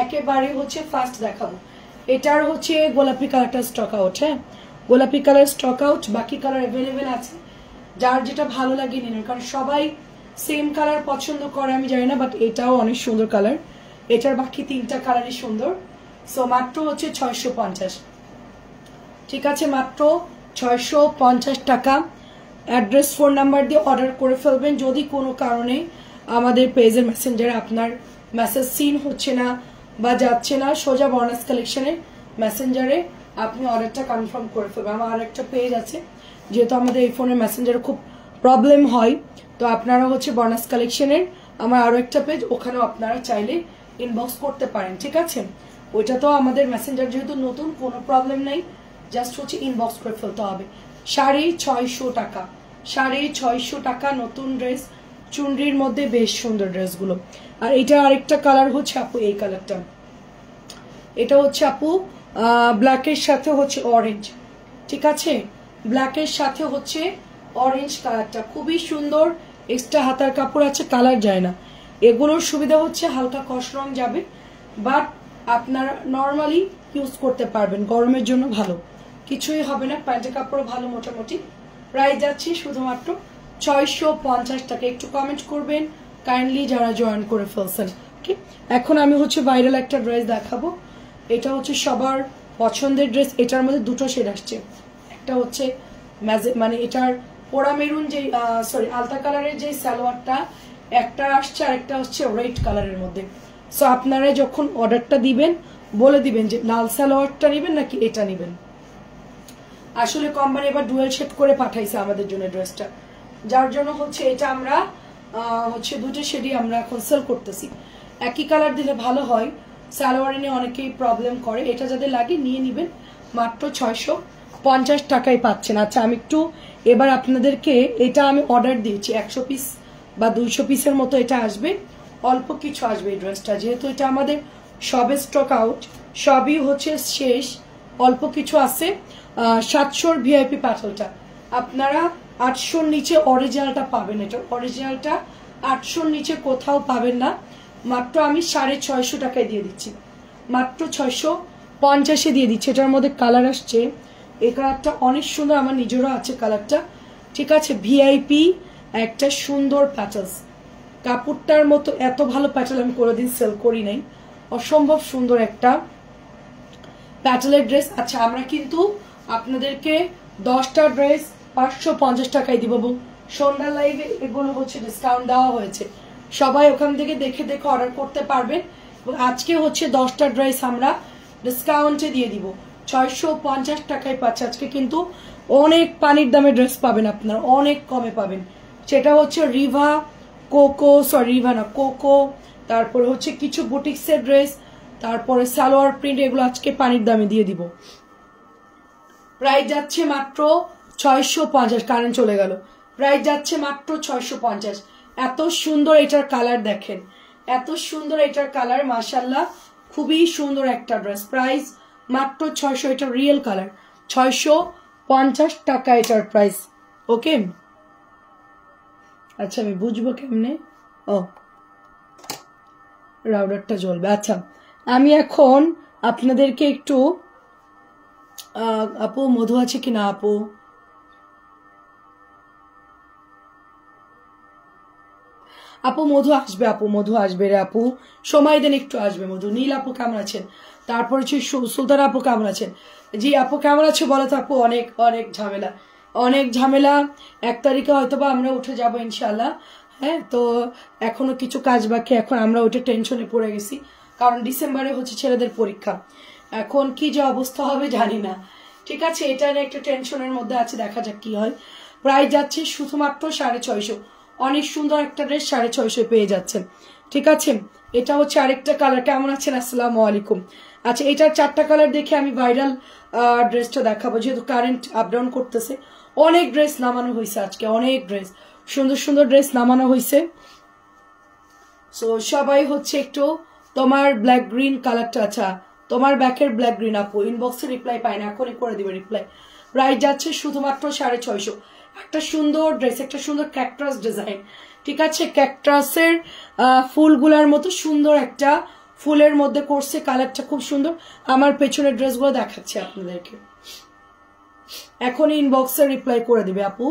একেবারে হচ্ছে ফার্স্ট দেখাবো। এটার হচ্ছে গোলাপি কালারটা স্টক আউট। হ্যাঁ, গোলাপি কালার স্টক আউট, বাকি কালার অ্যাভেলেবেল আছে, যার যেটা ভালো লাগে নিন, কারণ সবাই সেম কালার পছন্দ করে আমি জানি না, বাট এটাও অনেক সুন্দর কালার। এটার বাকি তিনটা কালারই সুন্দর। সো মাত্র হচ্ছে 650। ঠিক আছে, মাত্র 650 টাকা। অ্যাড্রেস ফোন নাম্বার দিয়ে অর্ডার করে ফেলবেন। যদি কোনো কারণে আমাদের পেজের মেসেঞ্জারে আপনার মেসেজ সিন হচ্ছে না বা যাচ্ছে না, সোজা বর্ণাস কালেকশনের মেসেঞ্জারে আপনি অর্ডারটা কনফার্ম করে ফেলবেন। আমার আরেকটা পেজ আছে, যেহেতু আমাদের এই ফোনের মেসেঞ্জারে খুব প্রবলেম হয়, তো আপনারা হচ্ছে বর্ণাস কালেকশনের আমার আরও একটা পেজ, ওখানেও আপনারা চাইলে ইনবক্স করতে পারেন। ঠিক আছে, ওইটা তো আমাদের মেসেঞ্জার যেহেতু নতুন, কোনো প্রবলেম নাই, জাস্ট হচ্ছে ইনবক্স করে ফেলতে হবে। 650 টাকা, 650 টাকা নতুন ড্রেস, চুনরির মধ্যে বেশ সুন্দর ড্রেসগুলো। আর এটা আরেকটা কালার হচ্ছে আপু, এই কালারটা, এটা হচ্ছে আপু ব্ল্যাকের সাথে হচ্ছে অরেঞ্জ। ঠিক আছে, ব্ল্যাকের সাথে হচ্ছে অরেঞ্জ কালারটা খুবই সুন্দর। এক্সট্রা হাতার কাপড় আছে, কালার যায় না। এগুলোর সুবিধা হচ্ছে হালকা কস রং যাবে, বাট আপনারা নর্মালি ইউজ করতে পারবেন, গরমের জন্য ভালো, কিছুই হবে না। প্যান্টের কাপড়ও ভালো মোটামুটি। প্রাইস যাচ্ছে শুধুমাত্র 650 টাকা। একটু কমেন্ট করবেন কাইন্ডলি যারা জয়েন করে ফেলছেন। এখন আমি হচ্ছে ভাইরাল একটা ড্রেস দেখাবো। এটা হচ্ছে সবার পছন্দের ড্রেস। এটার মধ্যে দুটো শেড আসছে, একটা হচ্ছে মানে এটার পোড়া মেরুন যে সরি আলতা কালারের যে সালোয়ারটা একটা আসছে, আর একটা হচ্ছে রেড কালারের মধ্যে। সো আপনারা যখন অর্ডারটা দিবেন বলে দিবেন যে লাল সালোয়ারটা নেবেন নাকি এটা নেবেন। আসলে কোম্পানি এবার ডুয়েল শেড করে পাঠাইছে আমাদের জন্য ড্রেসটা, যার জন্য হচ্ছে এটা আমরা হচ্ছে দুটো শেডই আমরা এখন সেল করতেছি। একই কালার দিলে ভালো হয়, সালোয়ারে নিয়ে অনেকেই প্রবলেম করে। এটা যাদের লাগে নিয়ে নেবেন, মাত্র 650 টাকায় পাচ্ছেন। আচ্ছা, আমি একটু এবার আপনাদেরকে, এটা আমি অর্ডার দিয়েছি 100 পিস বা 200 পিসের মতো এটা আসবে, অল্প কিছু আসবে এই ড্রেসটা, যেহেতু এটা আমাদের সবে স্টক আউট, সবই হচ্ছে শেষ, অল্প কিছু আছে। 700 ভিআইপি পাথরটা আপনারা 800-র নিচে অরিজিনালটা পাবেন। এটা অরিজিনালটা 800-র নিচে কোথাও পাবেন না। মাত্র আমি 650 টাকায় দিয়ে দিচ্ছি, মাত্র 650-এ দিয়ে দিচ্ছি। এটার মধ্যে কালার আসছে, এই কালারটা অনেক সুন্দর, আমার নিজেরও আছে কালারটা। ঠিক আছে, ভিআইপি একটা সুন্দর প্যাটেলস, কাপড়টার মতো এত ভালো প্যাটেল আমি কোনোদিন সেল করি নাই, অসম্ভব সুন্দর একটা প্যাটেলের ড্রেস। আচ্ছা, আমরা কিন্তু আপনাদেরকে 10টা ড্রেস 550 টাকায় দিব, এবং সন্ধ্যা লাইভে এগুলো হচ্ছে ডিসকাউন্ট দেওয়া হয়েছে, সবাই ওখান থেকে দেখে দেখে অর্ডার করতে পারবেন। এবং আজকে হচ্ছে 10টা ড্রেস আমরা ডিসকাউন্টে দিয়ে দিব, 650 টাকায় পাচ্ছে। আজকে কিন্তু অনেক পানির দামে ড্রেস পাবেন আপনারা, অনেক কমে পাবেন। সেটা হচ্ছে রিভা কোকো, সরি রিভা না, কোকো, তারপরে হচ্ছে কিছু বুটিক্সের ড্রেস, তারপরে সালোয়ার প্রিন্ট, এগুলো আজকে পানির দামে দিয়ে দিব। প্রাইস যাচ্ছে মাত্র 650, কারেন্ট চলে গেল। প্রাইস যাচ্ছে মাত্র 650। এত সুন্দর এটার কালার দেখেন, এত সুন্দর এটার কালার, মাশাল্লাহ খুবই সুন্দর একটা ড্রেস। প্রাইস মাত্র 600, এটা রিয়েল কালার, 650 টাকা এটার প্রাইস। ওকে, আচ্ছা আমি বুঝবো কেমনে, ও রাউডারটা জ্বলবে। আচ্ছা, আমি এখন আপনাদেরকে একটু আপু মধু আছে কিনা, আপু আপু মধু আসবে, আপু মধু আসবে রে আপু, সময় দেন একটু আসবে মধু। নীল আপু কেমন আছেন, তারপর হচ্ছে সুলতান আপু কেমন আছেন, জি আপু কেমন আছে বলো তো আপু। অনেক অনেক ঝামেলা, অনেক ঝামেলা। 1 তারিখে হয়তো বা আমরা উঠে যাবো ইনশাল্লাহ। হ্যাঁ, তো এখনো কিছু কাজ বাকি, এখন আমরা ওইটা টেনশনে পড়ে গেছি, কারণ ডিসেম্বরে হচ্ছে ছেলেদের পরীক্ষা, এখন কি যে অবস্থা হবে জানি না। ঠিক আছে, এটা নিয়ে একটা টেনশনের মধ্যে আছে, দেখা যাক কি হয়। প্রাইস যাচ্ছে শুধুমাত্র 650, অনেক সুন্দর একটা ড্রেস 650 পেয়ে যাচ্ছেন। ঠিক আছে, এটা হচ্ছে আরেকটা কালার। কেমন আছেন, আসসালামু আলাইকুম। আচ্ছা, এটার 4টা কালার দেখে আমি ভাইরাল ড্রেসটা দেখাবো, যেহেতু কারেন্ট আপ ডাউন করতেছে। অনেক ড্রেস নামানো হয়েছে আজকে, অনেক ড্রেস, সুন্দর সুন্দর ড্রেস নামানো হয়েছে। সো সবাই হচ্ছে একটু, তোমার ব্ল্যাক গ্রিন কালারটা, আচ্ছা তোমার ব্যাকের ব্ল্যাক গ্রিন আপু, ইনবক্সে রিপ্লাই পাই না, এখনই করে দিবে রিপ্লাই। প্রাইস যাচ্ছে শুধুমাত্র 650। একটা সুন্দর ড্রেস, একটা সুন্দর ক্যাকটাস ডিজাইন। ঠিক আছে, ক্যাকটাসের ফুলগুলার মতো সুন্দর একটা ফুলের মধ্যে করছে, কালারটা খুব সুন্দর। আমার পেছনের ড্রেসগুলো দেখাচ্ছি আপনাদেরকে, এখনই ইনবক্সে রিপ্লাই করে দিবে আপু।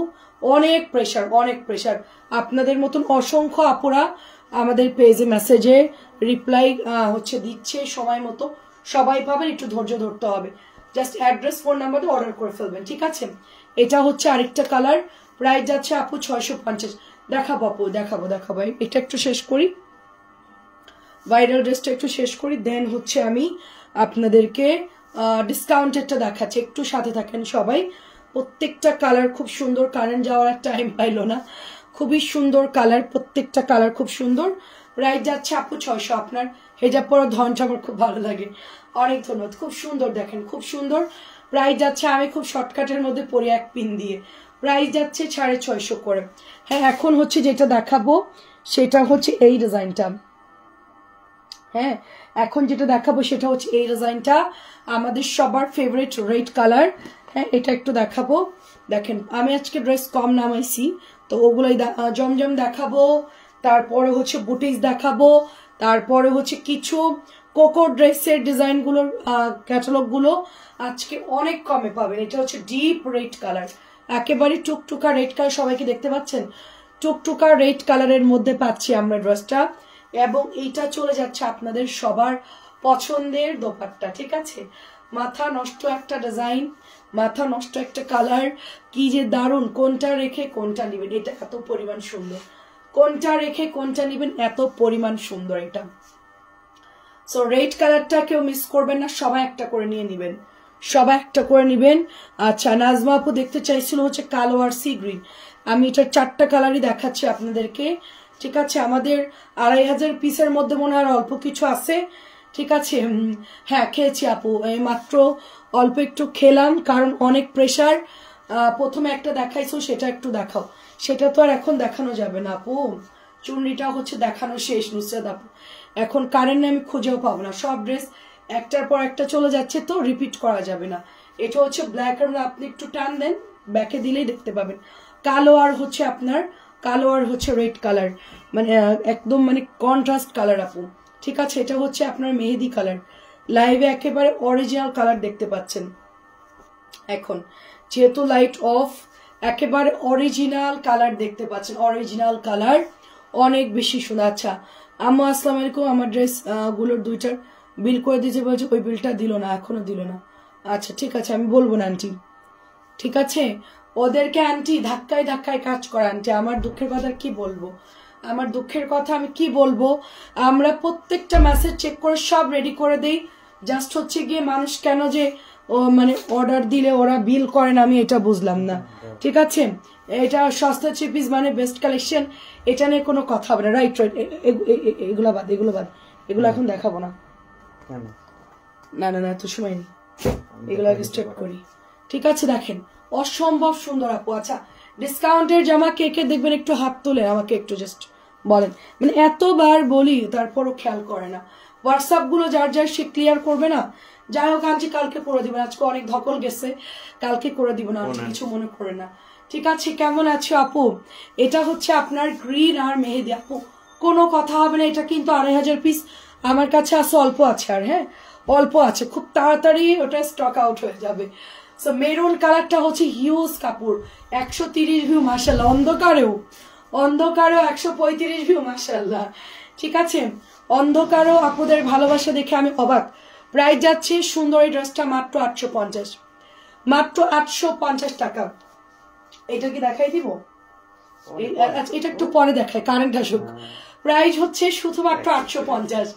অনেক প্রেশার, অনেক প্রেশার। আপনাদের মতন অসংখ্য আপুরা আমাদের পেজে মেসেজে রিপ্লাই হচ্ছে দিচ্ছে সময় মতো, সবাই পাবেন, একটু ধৈর্য ধরতে হবে। জাস্ট অ্যাড্রেস ফোন নাম্বারে অর্ডার করে ফেলবেন, ঠিক আছে? এটা হচ্ছে আরেকটা কালার, প্রাইস যাচ্ছে আপু 650। দেখাবো আপু, দেখাবো দেখাবো, এটা একটু শেষ করি, ভাইরাল ড্রেসটা একটু শেষ করি, দেন হচ্ছে আমি আপনাদেরকে ডিসকাউন্টেরটা দেখাচ্ছি। একটু সাথে থাকেন সবাই। প্রত্যেকটা কালার খুব সুন্দর, কারেন্ট যাওয়ার টাইম পাইলো না, খুবই সুন্দর কালার, প্রত্যেকটা কালার খুব সুন্দর। প্রাইস যাচ্ছে আপু 600। আপনার হেজাব পরা ধনটা আমার খুব ভালো লাগে, অনেক ধন্যবাদ। খুব সুন্দর, দেখেন খুব সুন্দর। প্রাইস যাচ্ছে, আমি খুব শর্টকাটের মধ্যে পরি এক পিন দিয়ে, প্রাইস যাচ্ছে 650 করে। হ্যাঁ, এখন হচ্ছে যেটা দেখাবো সেটা হচ্ছে এই ডিজাইনটা। হ্যাঁ, এখন যেটা দেখাবো সেটা হচ্ছে এই ডিজাইনটা, আমাদের সবার ফেভারিট রেড কালার। হ্যাঁ, এটা একটু দেখাবো। দেখেন আমি আজকে ড্রেস কম নামাইছি, তো ওগুলোই জমজম দেখাবো, তারপরে হচ্ছে বুটিস দেখাবো, তারপরে হচ্ছে কিছু কোকো ড্রেসের ডিজাইনগুলোর ক্যাটালগুলো আজকে অনেক কমে পাবেন। এটা হচ্ছে ডিপ রেড কালার, একেবারে টুকটুকা রেড কালার। সবাইকে দেখতে পাচ্ছেন, টুকটুকা রেড কালারের মধ্যে পাচ্ছি আমরা ড্রেসটা, এবং এইটা চলে যাচ্ছে আপনাদের সবার পছন্দের দোপাট্টা, ঠিক আছে? মাথা নষ্ট একটা ডিজাইন, মাথা নষ্ট একটা কালার, কি যে দারুণ। কোনটা রেখে কোনটা নিবেন, এটা এত পরিমাণ সুন্দর, কোনটা রেখে কোনটা নিবেন, এত পরিমাণ সুন্দর এটা। সো রেড কালারটা কেউ মিস করবেন না, সবাই একটা করে নিয়ে নিবেন, সবাই একটা করে নিবেন। আচ্ছা, নাজমা আপু দেখতে চাইছিল হচ্ছে কালো আর সি গ্রিন, আমি এটার 4টা কালারই দেখাচ্ছি আপনাদেরকে, ঠিক আছে? আমাদের 2500 পিসের মধ্যে মনে হয় অল্প কিছু আছে, ঠিক আছে? হ্যাঁ, খেয়েছি আপু, এই মাত্র অল্প একটু খেলাম, কারণ অনেক প্রেশার। প্রথমে একটা দেখাইছো, সেটা একটু দেখাও। সেটা তো আর এখন দেখানো যাবে না আপু, চুনরিটা হচ্ছে দেখানো শেষ নুসরাত আপু, এখন কারেন্ট আমি খুঁজেও পাবো না, সব ড্রেস একটার পর একটা চলে যাচ্ছে, তো রিপিট করা যাবে না। এটা হচ্ছে ব্ল্যাক, আর আপনি একটু টান দেন, ব্যাকে দিলেই দেখতে পাবেন। কালো আর হচ্ছে আপনার, কালো আর হচ্ছে রেড কালার, মানে একদম মানে কন্ট্রাস্ট কালার আপু, ঠিক আছে? এটা হচ্ছে আপনার মেহেদি কালার, লাইভে একেবারে অরিজিনাল কালার দেখতে পাচ্ছেন। এখন যেহেতু লাইট অফ, একেবারে অরিজিনাল কালার দেখতে পাচ্ছেন, অরিজিনাল কালার, অনেক বেশি সুন্দর। আচ্ছা আম্মু আসসালামু আলাইকুম, আমার ড্রেস গুলোর 2টার বিল করে দিয়েছে, বলছে ওই বিলটা দিল না, এখনো দিল না। আচ্ছা ঠিক আছে, আমি বলবো না আন্টি, ঠিক আছে? ওদেরকে আন্টি ধাক্কায় ধাক্কায় কাজ করে আন্টি, আমার দুঃখের কথা কি বলবো, আমার দুঃখের কথা আমি কি বলবো। আমরা প্রত্যেকটা মেসেজ চেক করে সব রেডি করে দেই, জাস্ট হচ্ছে গিয়ে মানুষ কেন যে মানে অর্ডার দিলে ওরা বিল করে না, আমি এটা বুঝলাম না, ঠিক আছে? এটা সস্তা চিপিস মানে বেস্ট কালেকশন, এটা নিয়ে কোনো কথা হবে না, রাইট রাইট। এগুলো বাদ, এগুলো বাদ, এগুলো এখন দেখাবো না, না না না, এত সময় নেই, এগুলো আগে স্টেপ করি, ঠিক আছে? দেখেন অসম্ভব সুন্দর আপু। আচ্ছা, ডিসকাউন্টের জামা কে কে দেখবেন, একটু হাত তুলে আমাকে একটু জাস্ট বলেন, মানে এতবার বলি তারপরও খেয়াল করে না। হোয়াটসঅ্যাপ গুলো যার যার সে ক্লিয়ার করবে না। যাই হোক আনছি, কালকে করে দিবেন, আজকে অনেক ধকল গেছে, কালকে করে দিব না, কিছু মনে করে না, ঠিক আছে? কেমন আছো আপু? এটা হচ্ছে আপনার গ্রিন আর মেহেদি আপু, কোনো কথা হবে না, এটা কিন্তু 2500 পিস আমার কাছে আছে, অল্প আছে, আর হ্যাঁ অল্প আছে, খুব তাড়াতাড়ি ওটা স্টক আউট হয়ে যাবে। সো মেরুন কালারটা হচ্ছে হিউজ কাপড়, 130 ভিউ মাশাআল্লাহ, অন্ধকারেও 135 ভিউ মাশাআল্লাহ, ঠিক আছে? অন্ধকারও আপুদের ভালোবাসা দেখে আমি অবাক। প্রাইস যাচ্ছে সুন্দর এই ড্রেসটা মাত্র 850, মাত্র 850 টাকা। এটা কি দেখাই দিব? এটা একটু পরে দেখায়, কারেন্ট আসুক। প্রাইস হচ্ছে শুধুমাত্র 850,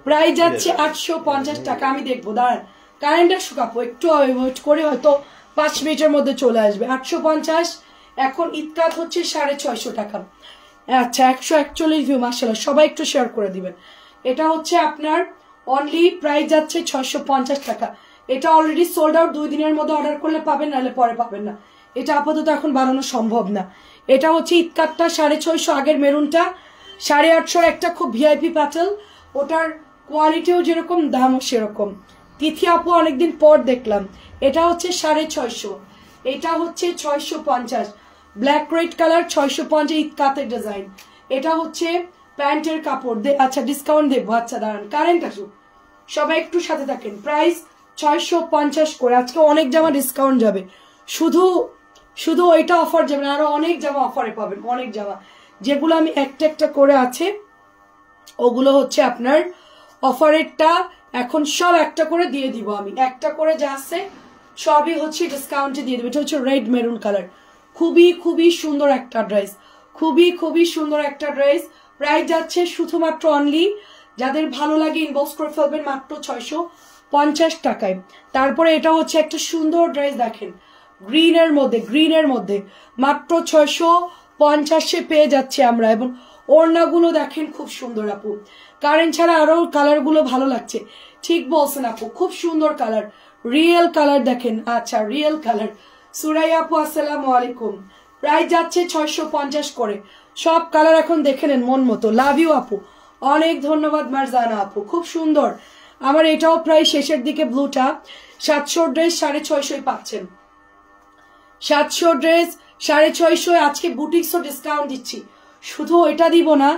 প্রাইস যাচ্ছে 850 টাকা। আমি দেখবো, দাঁড়ান কারেন্ট আসুক আপু, একটু ওয়েট করে, হয়তো 5 মিনিটের মধ্যে চলে আসবে। 850, এখন ইতকাত হচ্ছে 650 টাকা। আচ্ছা, 141 ভিউ মাশাআল্লাহ, সবাই একটু শেয়ার করে দিবেন। এটা হচ্ছে আপনার অনলি প্রাইস যাচ্ছে 650 টাকা। এটা অলরেডি সোল্ড আউট, 2 দিনের মধ্যে অর্ডার করলে পাবেন, নাহলে পরে পাবেন না। এটা আপাতত এখন বানানো সম্ভব না। এটা হচ্ছে ইতকাতটা 650, আগের মেরুনটা 850, একটা খুব ভিআইপি প্যাটেল, ওটার কোয়ালিটিও যেরকম দামও সেরকম। তিথি আপু অনেকদিন পর দেখলাম। এটা হচ্ছে 650, এটা হচ্ছে 650, ব্ল্যাক রেড কালার 650 ইতকাতের ডিজাইন। এটা হচ্ছে প্যান্টের কাপড় আচ্ছা ডিসকাউন্ট দেবো, আচ্ছা দাঁড়ান কারেন্ট আসুক, সবাই একটু সাথে থাকেন। প্রাইস 650 করে, আজকে অনেক জামা ডিসকাউন্ট যাবে, শুধু শুধু ওইটা অফার যাবে না, আরো অনেক জামা অফারে পাবেন, অনেক জামা যেগুলো আমি একটা একটা করে আছে ওগুলো হচ্ছে আপনার অফারেরটা এখন সব একটা করে দিয়ে দিব, আমি একটা করে যা আছে সবই হচ্ছে ডিসকাউন্টে দিয়ে দেবো। এটা হচ্ছে রেড মেরুন কালার, খুবই খুবই সুন্দর একটা ড্রেস, খুবই খুবই সুন্দর একটা ড্রেস। প্রাইস যাচ্ছে শুধুমাত্র অনলি যাদের ভালো লাগে ইনবক্স করে ফেলবেন মাত্র 650 টাকায়। তারপরে এটা হচ্ছে একটা সুন্দর ড্রেস দেখেন গ্রিনের মধ্যে মাত্র 650 পেয়ে যাচ্ছে আমরা, এবং ওড়নাগুলো দেখেন খুব সুন্দর আপু, কারেন্ট ছাড়া আরো কালার গুলো ভালো লাগছে। ঠিক বলছেন আপু, খুব সুন্দর কালার, রিয়েল কালার দেখেন, আচ্ছা রিয়েল কালার। সুরাই আপু আসসালামু আলাইকুম, প্রাইস যাচ্ছে 650 করে, সব কালার এখন দেখে নেন মন মতো। লাভ ইউ আপু, অনেক ধন্যবাদ মারজানা আপু, খুব সুন্দর। আমার এটাও প্রায় শেষের দিকে ব্লুটা 700 ড্রেস 650 পাচ্ছেন, 700 ড্রেস 650। আজকে বুটিক্সও ডিসকাউন্ট দিচ্ছি, শুধু ওইটা দিব না,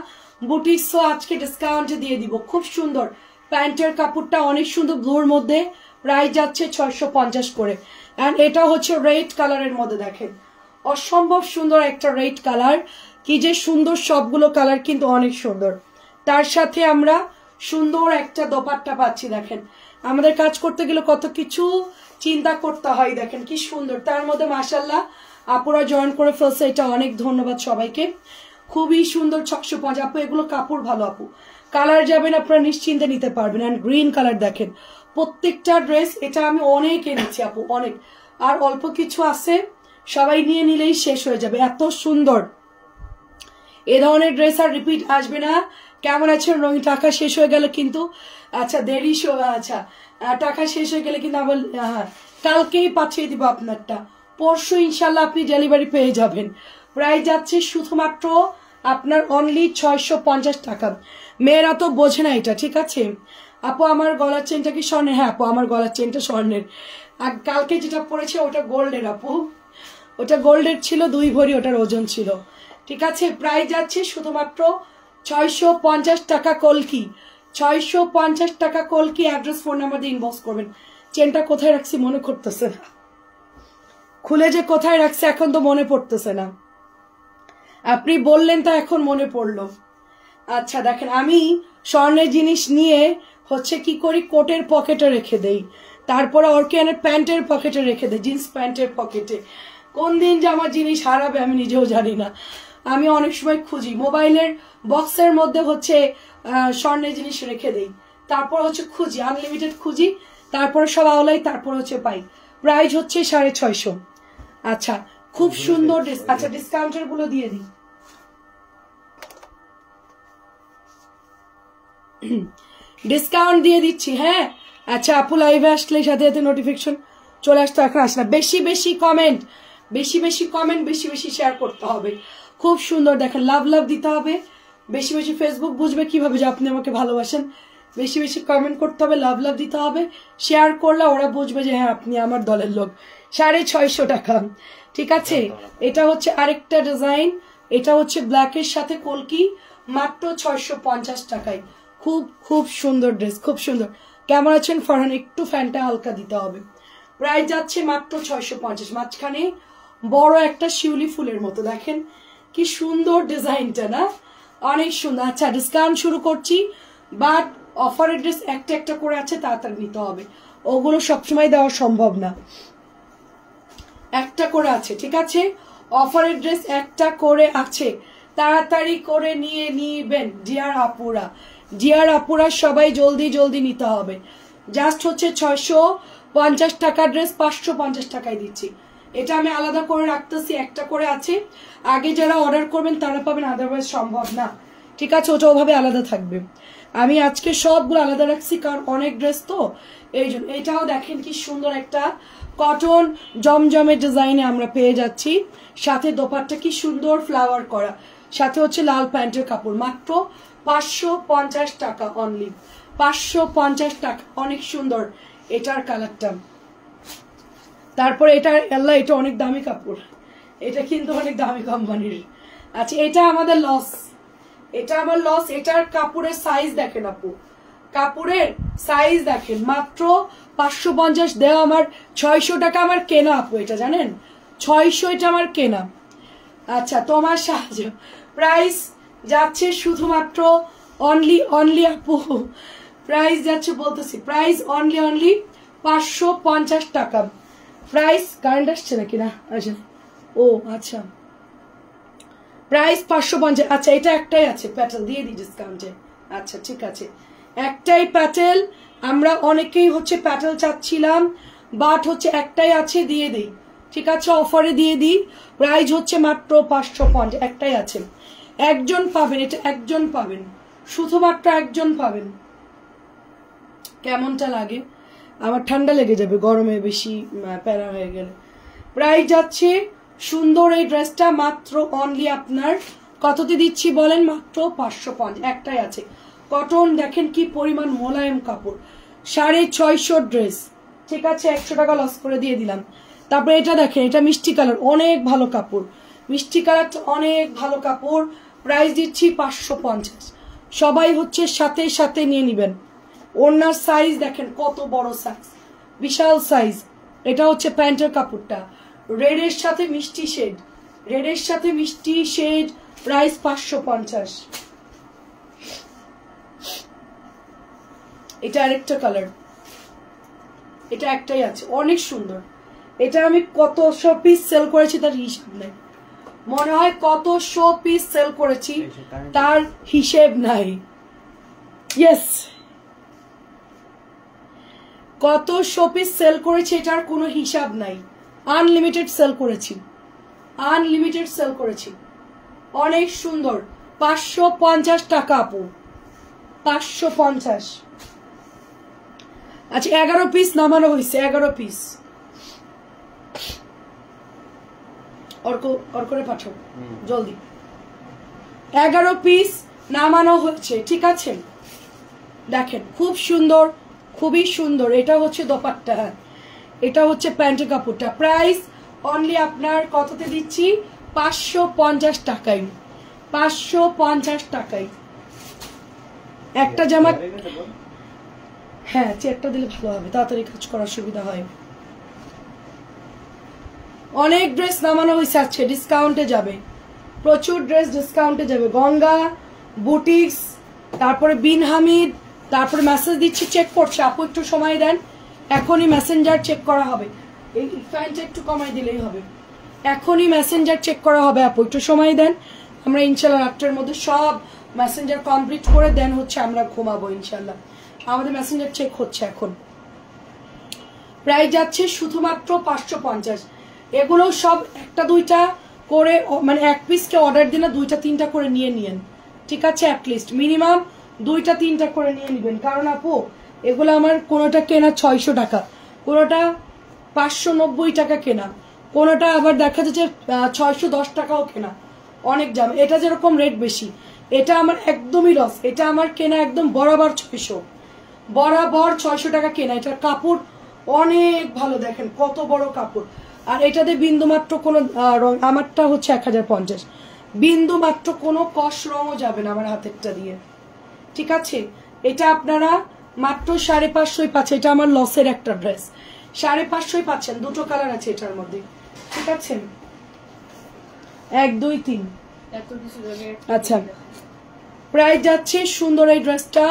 বুটিক্সও আজকে ডিসকাউন্টে দিয়ে দিব। খুব সুন্দর প্যান্টের কাপড়টা অনেক সুন্দর ব্লুর মধ্যে, প্রাইস যাচ্ছে 650 করে। এন্ড এটা হচ্ছে রেড কালারের মধ্যে দেখেন, অসম্ভব সুন্দর একটা রেড কালার, কি যে সুন্দর, সবগুলো কালার কিন্তু অনেক সুন্দর। তার সাথে আমরা সুন্দর একটা দোপাট্টা পাচ্ছি দেখেন, আমাদের কাজ করতে গেলে কত কিছু চিন্তা করতে হয়, দেখেন কি সুন্দর। তার মধ্যে মাশাআল্লাহ আপুরা জয়েন করে ফেলছে, এটা অনেক ধন্যবাদ সবাইকে, খুবই সুন্দর 650। আপু এগুলো কাপড় ভালো আপু, কালার যাবেন আপনারা নিশ্চিন্তে নিতে পারবেন। এন্ড গ্রিন কালার দেখেন, প্রত্যেকটা ড্রেস এটা আমি অনেক এনেছি আপু, অনেক, আর অল্প কিছু আছে, সবাই নিয়ে নিলেই শেষ হয়ে যাবে, এত সুন্দর। এ ধরনের ড্রেস আর রিপিট আসবে না। কেমন আছেন রঙিন? টাকা শেষ হয়ে গেল কিন্তু, আচ্ছা দেরি, আচ্ছা টাকা শেষ হয়ে গেলে কিন্তু আবার কালকেই পাঠিয়ে দিব আপনারটা, পরশু ইনশাল্লাহ আপনি ডেলিভারি পেয়ে যাবেন। প্রাইস যাচ্ছে শুধুমাত্র আপনার অনলি 650 টাকা। মেয়েরা তো বোঝে না এটা, ঠিক আছে আপু। আমার গলার চেনটা কি স্বর্ণের? হ্যাঁ আপু আমার গলার চেনটা স্বর্ণের, আর কালকে যেটা পরেছে ওটা গোল্ডের আপু, ওটা গোল্ডের ছিল, 2 ভরি ওটার ওজন ছিল, ঠিক আছে। প্রাইস যাচ্ছে শুধুমাত্র 650 টাকা কলকি, 650 টাকা কলকি। অ্যাড্রেস ফোন নাম্বার দিয়ে ইনবক্স করবেন। চেনটা কোথায় রাখছি মনে করতেছে না, খুলে যে কোথায় রাখছে এখন তো মনে পড়তেছে না, আপনি বললেন তো এখন মনে পড়লো। আচ্ছা দেখেন, আমি স্বর্ণের জিনিস নিয়ে হচ্ছে কি করি, কোটের পকেটে রেখে দেই, তারপরে অর্কিয়ানের প্যান্টের পকেটে রেখে দেই, জিন্স প্যান্টের পকেটে। কোন দিন যে আমার জিনিস হারাবে আমি নিজেও জানি না, আমি অনেক সময় খুঁজি, মোবাইলের বক্সের মধ্যে হচ্ছে স্বর্ণের জিনিস রেখে দেই, তারপর হচ্ছে খুঁজি, আনলিমিটেড খুঁজি, তারপরে সব আওলাই, তারপর হচ্ছে পাই। প্রাইস হচ্ছে 650। আচ্ছা খুব সুন্দর, আচ্ছা ডিসকাউন্টের গুলো দিয়ে দিই, ডিসকাউন্ট দিয়ে দিচ্ছি, হ্যাঁ। আচ্ছা আপু লাইভে আসলে সাথে সাথে নোটিফিকেশন চলে আসতো, এখন আসে না। বেশি বেশি কমেন্ট, বেশি বেশি কমেন্ট, বেশি বেশি শেয়ার করতে হবে, খুব সুন্দর দেখেন, লাভ লাভ দিতে হবে, বেশি বেশি। ফেসবুক বুঝবে কিভাবে যে আপনি আমাকে ভালোবাসেন, বেশি বেশি কমেন্ট করতে হবে, লাভ লাভ দিতে হবে, শেয়ার করলে ওরা বুঝবে যে হ্যাঁ আপনি আমার দলের লোক। 650 টাকা, ঠিক আছে। এটা হচ্ছে আরেকটা ডিজাইন, এটা হচ্ছে ব্ল্যাকের সাথে কলকি, মাত্র 650 টাকায়, খুব খুব সুন্দর ড্রেস, খুব সুন্দর। কেমন আছেন ফরহান? একটু ফ্যানটা হালকা দিতে হবে। প্রাইস যাচ্ছে মাত্র 650, মাঝখানে বড় একটা শিউলি ফুলের মতো, দেখেন কি সুন্দর ডিজাইনটা না, অনেক সুন্দর। আচ্ছা ডিসকাউন্ট শুরু করছি, বাট অফারের ড্রেস একটা একটা করে আছে, তাড়াতাড়ি নিতে হবে, ওগুলো সবসময় দেওয়া সম্ভব না, একটা করে আছে, ঠিক আছে। অফারের ড্রেস একটা করে আছে, তাড়াতাড়ি করে নিয়ে নিবেন ডিয়ার আপুরা, ডিয়ার আপুরা সবাই জলদি জলদি নিতে হবে। জাস্ট হচ্ছে 650 টাকার ড্রেস 550 টাকায় দিচ্ছি, এটা আমি আলাদা করে রাখতেছি, একটা করে আছে, আগে যারা অর্ডার করবেন তারা পাবেন, আদারওয়াইজ সম্ভব না, ঠিক আছে, ওটা ওভাবে আলাদা থাকবে। আমি আজকে সবগুলো আলাদা রাখছি কারণ অনেক ড্রেস তো, এই জন্য। এটাও দেখেন কি সুন্দর একটা কটন জমজমের ডিজাইনে আমরা পেয়ে যাচ্ছি, সাথে দোপাট্টা কি সুন্দর ফ্লাওয়ার করা, সাথে হচ্ছে লাল প্যান্টের কাপড়, মাত্র 550 টাকা অনলি, 550 টাকা, অনেক সুন্দর এটার কালারটা। তারপরে এটা আল্লাহ, এটা অনেক দামি কাপড়, এটা কিন্তু অনেক দামি কোম্পানির। আচ্ছা এটা আমাদের লস, এটা আমার লস। এটার কাপড়ের সাইজ দেখেন আপু, কাপড়ের সাইজ দেখেন, মাত্র 550 দেওয়া আমার 600 টাকা আমার কেনা আপু, এটা জানেন 600 এটা আমার কেনা। আচ্ছা তোমার সাহায্য প্রাইস যাচ্ছে শুধুমাত্র অনলি আপু প্রাইস যাচ্ছে বলতেছি, প্রাইস অনলি 550 টাকা প্রাইস। কারেন্ট আসছে নাকি না? আচ্ছা ও আচ্ছা, প্রাইস 550। আচ্ছা এটা একটাই আছে প্যাটেল, দিয়ে দিই ডিসকাউন্টে। আচ্ছা ঠিক আছে, একটাই প্যাটেল, আমরা অনেকেই হচ্ছে প্যাটেল চাচ্ছিলাম, বাট হচ্ছে একটাই আছে, দিয়ে দিই। ঠিক আছে, অফারে দিয়ে দিই। প্রাইস হচ্ছে মাত্র 550, একটাই আছে, একজন পাবেন, এটা একজন পাবেন, শুধুমাত্র একজন পাবেন। কেমনটা লাগে? আমার ঠান্ডা লেগে যাবে গরমে বেশি প্যারা হয়ে গেলে। প্রাইস যাচ্ছে সুন্দর এই ড্রেসটা মাত্র অনলি আপনার কততে দিচ্ছি বলেন? মাত্র 550, একটাই আছে। কটন দেখেন কি পরিমাণ মোলায়েম কাপড়, 650 ড্রেস। ঠিক আছে, 100 টাকা লস করে দিয়ে দিলাম। তারপরে এটা দেখেন, এটা মিষ্টি কালার, অনেক ভালো কাপড়, মিষ্টি কালারটা অনেক ভালো কাপড়। প্রাইস দিচ্ছি 550, সবাই হচ্ছে সাথে সাথে নিয়ে নিবেন। ওড়নার সাইজ দেখেন কত বড় সাইজ, বিশাল সাইজ। এটা হচ্ছে প্যান্টের কাপড়টা, রেডের সাথে মিষ্টি শেড, রেডের সাথে মিষ্টি শেড, প্রাইস 550। এটা আরেকটা কালার, এটা একটাই আছে, অনেক সুন্দর। এটা আমি কতশো পিস সেল করেছি তার হিসাব নেই, মনে হয় কতশো পিস সেল করেছি তার হিসেব নাই। ইয়েস, কতশো পিস সেল করেছি এটার কোনো হিসাব নাই। আনলিমিটেড সেল করেছি, আনলিমিটেড সেল করেছি। অনেক সুন্দর, 550 টাকা আপু, 550। আচ্ছা 11 পিস নামানো হয়েছে, 11 পিস। অর্করে পাঠাও জলদি, 11 পিস নামানো হচ্ছে। ঠিক আছে, দেখেন খুব সুন্দর, খুবই সুন্দর। এটা হচ্ছে দোপাট্টা, হ্যাঁ এটা হচ্ছে প্যান্টের কাপড়টা। প্রাইস অনলি আপনার কততে দিচ্ছি? 550 টাকায়, 550 টাকায় একটা জামা। হ্যাঁ চেকটা দিলে ভালো হবে, তাড়াতাড়ি কাজ করার সুবিধা হয়। অনেক ড্রেস নামানো হয়েছে আজকে, ডিসকাউন্টে যাবে, প্রচুর ড্রেস ডিসকাউন্টে যাবে। গঙ্গা বুটিক্স, তারপরে বিন হামিদ, তারপরে মেসেজ দিচ্ছি, চেক করছে আপু, একটু সময় দেন, এখনই মেসেঞ্জার চেক করা হবে। এই ফ্যানটা একটু কমাই দিলেই হবে, এখনই মেসেঞ্জার চেক করা হবে আপু, একটু সময় দেন। আমরা ইনশাল্লাহ রাত্রের মধ্যে সব মেসেঞ্জার কমপ্লিট করে দেন হচ্ছে আমরা ঘুমাবো ইনশাল্লাহ। আমাদের মেসেঞ্জার চেক হচ্ছে এখন। প্রাইস যাচ্ছে শুধুমাত্র 550। এগুলো সব একটা দুইটা করে, মানে এক পিসকে অর্ডার দিলে 2টা 3টা করে নিয়ে নিয়েন। ঠিক আছে, অ্যাটলিস্ট মিনিমাম 2টা 3টা করে নিয়ে নেবেন। কারণ আপু এগুলো আমার কোনোটা কেনা 600 টাকা, কোনোটা 590 টাকা কেনা, কোনোটা আবার দেখা যাচ্ছে 610 টাকাও কেনা, অনেক দাম। এটা যেরকম রেট বেশি, এটা আমার একদমই লস। এটা আমার কেনা একদম বরাবর 600, বরাবর 600 টাকা কেনা। এটার কাপড় অনেক ভালো, দেখেন কত বড় কাপড়। আর এটাতে বিন্দু মাত্র কোনো রং, আমারটা হচ্ছে 1050, বিন্দু মাত্র কোনো কষ রঙও যাবে না আমার হাতেরটা দিয়ে। ঠিক আছে, এটা আপনারা মাত্র 550 পাচ্ছেন। এটা আমার লসের একটা ড্রেস, 550 পাচ্ছেন। দুটো কালার আছে এটার মধ্যে। ঠিক আছে, 1 2 3। আচ্ছা প্রাইস যাচ্ছে সুন্দর এই ড্রেসটা,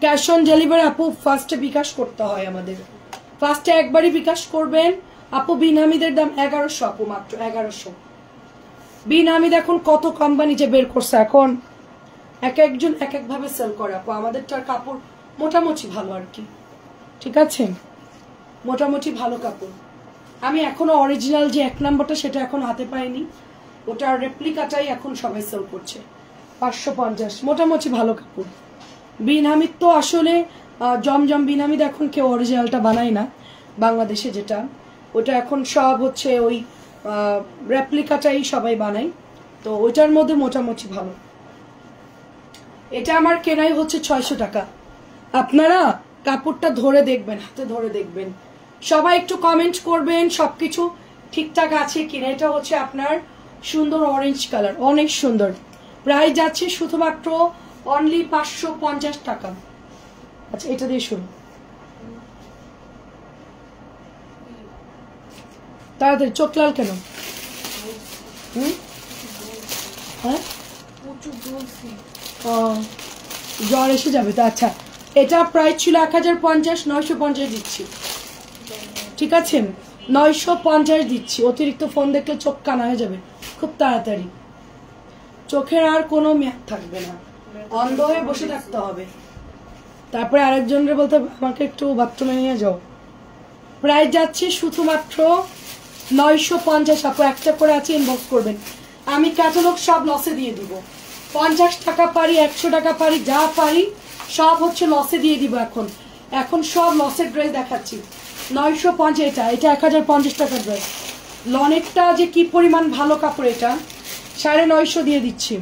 ক্যাশ অন ডেলিভারি আপু ফার্স্টে বিকাশ করতে হয় আমাদের, ফার্স্টে একবারই বিকাশ করবেন আপু। বিন হামিদের দাম 1100 আপু, মাত্র 1100। বিন হামিদ এখন কত কোম্পানি যে বের করছে, এখন এক একজন এক এক ভাবে সেল করে আপু। আমাদেরটার কাপড় মোটামুটি ভালো আর কি। ঠিক আছে, মোটামুটি ভালো কাপড়। আমি এখনো অরিজিনাল যে 1 নম্বরটা সেটা এখন হাতে পাইনি, ওটার রেপ্লিকাটাই এখন সবাই সেল করছে। 550, মোটামুটি ভালো কাপড়। বিন হামিদ তো আসলে জমজম বিন হামিদ এখন কেউ অরিজিনালটা বানায় না বাংলাদেশে, যেটা ওটা এখন সব হচ্ছে ওই রেপ্লিকাটাই সবাই বানায়, তো ওইটার মধ্যে মোটামুটি ভালো। এটা আমার কেনাই হচ্ছে 600 টাকা। আপনারা কাপড়টা ধরে দেখবেন, হাতে ধরে দেখবেন, সবাই একটু কমেন্ট করবেন সবকিছু ঠিকঠাক আছে কিনা। এটা হচ্ছে আপনার সুন্দর অরেঞ্জ কালার, অনেক সুন্দর। প্রাইস যাচ্ছে শুধুমাত্র অনলি 550 টাকা। আচ্ছা এটা দিয়ে শুরু, তাড়াতাড়ি। চোখ লাল কেন? হ্যাঁ জ্বর এসে যাবে তো। আচ্ছা এটা প্রাইস ছিল 1050, 950 দিচ্ছি, ঠিক আছে? 950 দিচ্ছি। অতিরিক্ত ফোন দেখলে চোখ কানা হয়ে যাবে খুব তাড়াতাড়ি, চোখের আর কোনো মেয়াদ থাকবে না, অন্ধ হয়ে বসে থাকতে হবে। তারপরে আরেকজনের বলতে আমাকে একটু বাথরুমে নিয়ে যাও। প্রাইস যাচ্ছে শুধুমাত্র 950। আপু একটা করে আছে, ইনবক্স করবেন। আমি ক্যাটালগ সব লসে দিয়ে দিব, 50 টাকা পারি, 100 টাকা পারি, যা পারি সব হচ্ছে লসে দিয়ে দিব। এখন সব লসের ড্রেস দেখাচ্ছি। 950 এটা 1050 টাকার ড্রেস। লনেটটা যে কি পরিমাণ ভালো কাপড়, এটা 950 দিয়ে দিচ্ছি।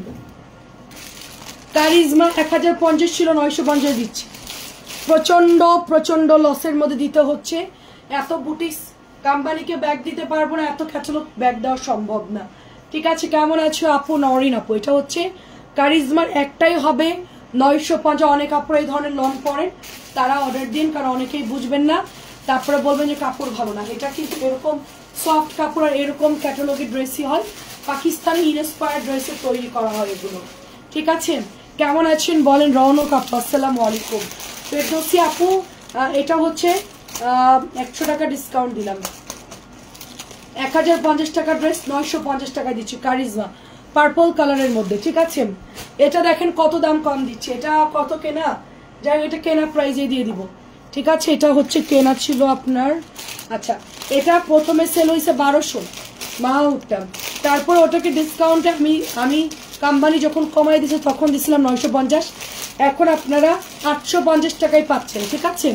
কারিজমা 1050 ছিল, 950 দিচ্ছি। প্রচন্ড প্রচন্ড লসের মধ্যে দিতে হচ্ছে। এত বুটিক্স কোম্পানিকে ব্যাগ দিতে পারবো না, এত ক্যাটালগ ব্যাগ দেওয়া সম্ভব না, ঠিক আছে? কেমন আছো আপু? নরিন আপু, এটা হচ্ছে কারিজমার, একটাই হবে 950। অনেক কাপড় এই ধরনের লন পরেন, তারা অর্ডার দিন, কারণ অনেকেই বুঝবেন না, তারপরে বলবেন যে কাপড় ভালো না। এটা কিন্তু এরকম সফট কাপড় আর এরকম ক্যাটালগের ড্রেসই হয়, পাকিস্তানি ইন্সপায়ার্ড ড্রেসে তৈরি করা হয় এগুলো, ঠিক আছে? কেমন আছেন বলেন? রৌনক আপু আসসালামু আলাইকুম। ফেরদৌসী আপু এটা হচ্ছে 100 টাকা ডিসকাউন্ট দিলাম, 1050 টাকার ড্রেস 950 টাকা দিচ্ছি। কারিজমা পার্পল কালারের মধ্যে, ঠিক আছে? এটা দেখেন কত দাম কম দিচ্ছে, এটা কত কেনা, যাই এটা কেনা প্রাইজে দিয়ে দিব, ঠিক আছে? এটা হচ্ছে কেনা ছিল আপনার, আচ্ছা এটা প্রথমে সেল হয়েছে 1200 মাহউটটা, তারপর ওটাকে ডিসকাউন্টে আমি কোম্পানি যখন কমাই দিয়েছে তখন দিছিলাম 950, এখন আপনারা 850 টাকায় পাচ্ছেন, ঠিক আছে?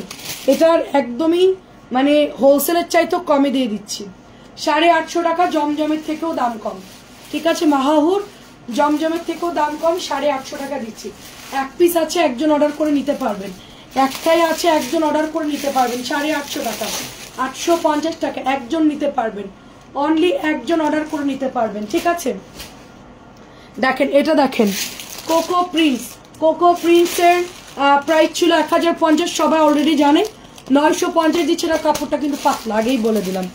এটার একদমই মানে হোলসেলের চাইতেও কমে দিয়ে দিচ্ছি, 850 টাকা। জমজমের থেকেও দাম কম, ঠিক আছে? মাহাহুর জমজমের থেকেও দাম কম, 850 টাকা দিচ্ছি। এক পিস আছে, একজন অর্ডার করে নিতে পারবেন, একটাই আছে, একজন অর্ডার করে নিতে পারবেন, 850 টাকা, 850 টাকা একজন নিতে পারবেন, অনলি একজন অর্ডার করে নিতে পারবেন, ঠিক আছে? দেখেন এটা দেখেন, কোকো প্রিন্স, কোকো প্রিন্সের প্রাইস ছিল 1050, সবাই অলরেডি জানে, 950 দিচ্ছে। না কাপড়টা কিন্তু পাতলা, আগেই বলে দিলাম,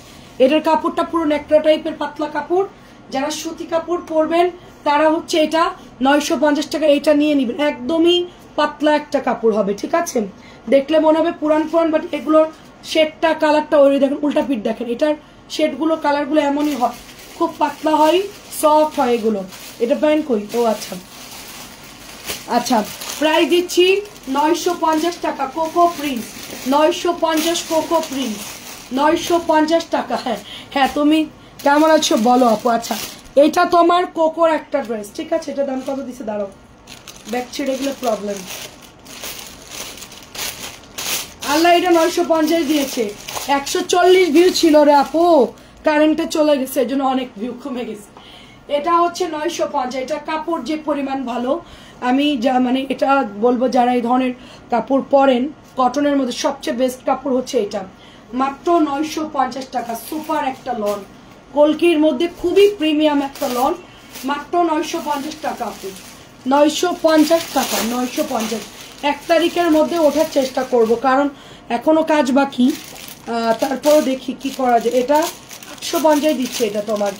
এটার কাপড়টা পুরো নেকড়া টাইপের পাতলা কাপড়, যারা সুতি কাপড় পরবেন তারা হচ্ছে এটা 950 টাকা এটা নিয়ে নিবেন, একদমই পাতলা একটা কাপড় হবে, ঠিক আছে? দেখলে মনে হবে পুরান পুরান, বাট এগুলোর শেডটা কালারটা ওই দেখেন, উল্টা পিঠ দেখেন, এটার শেডগুলো কালারগুলো এমনই হয়, খুব পাতলা হয়, সফট হয় এগুলো। এটা প্যান্ট কই? ও আচ্ছা আচ্ছা, প্রাইস দিচ্ছি 950 টাকা। কোকো প্রিন্স 950, কোকো প্রিন্স 950 টাকা। হ্যাঁ হ্যাঁ, তুমি কেমন আছো বলো আপু? আচ্ছা এটা তোমার কোকোর একটা ড্রেস, ঠিক আছে? এটা দাম কত দিছে? দাঁড়াও, ব্যাক ছেড়ে গেলে প্রবলেম। আল্লাহ, এটা 950 দিয়েছে, 140 ভিউ ছিল রে আপু, কারেন্টে চলে গেছে, এর জন্য অনেক ভিউ কমে গেছে। এটা হচ্ছে 950, এটা কাপড় যে পরিমাণ ভালো, আমি যা মানে এটা বলবো যারা এই ধরনের কাপড় পরেন, কটনের মধ্যে সবচেয়ে বেস্ট কাপড় হচ্ছে এটা, মাত্র 950 টাকা। সুপার একটা লন, কলকির মধ্যে খুবই প্রিমিয়াম একটা লন, মাত্র 950 টাকা আপু, 950 টাকা, 950। 1 তারিখের মধ্যে ওঠার চেষ্টা করব, কারণ এখনো কাজ বাকি, তারপরও দেখি কি করা যায়। এটা 850 দিচ্ছে, এটা তোমার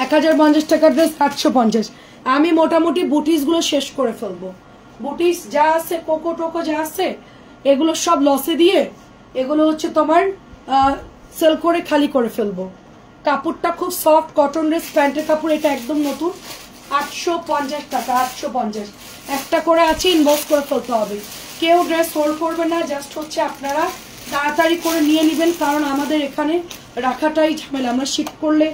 1050 টাকার ড্রেস 850। আমি মোটামুটি বুটিসগুলো শেষ করে ফেলবো, বুটিস যা আছে, কোকো টোকো যা আছে, এগুলো সব লসে দিয়ে এগুলো হচ্ছে তোমার সেল করে খালি করে ফেলবো। কাপড়টা খুব সফট কটন ড্রেস, প্যান্টের কাপড়, এটা একদম নতুন, 850 টাকা, 850। একটা করে আছে, ইনবক্স করে ফেলতে হবে, কেউ ড্রেস হোল্ড করবে না, জাস্ট হচ্ছে আপনারা তাড়াতাড়ি করে নিয়ে নেবেন, কারণ আমাদের এখানে রাখাটাই ঝামেলা, আমরা শিফট করলে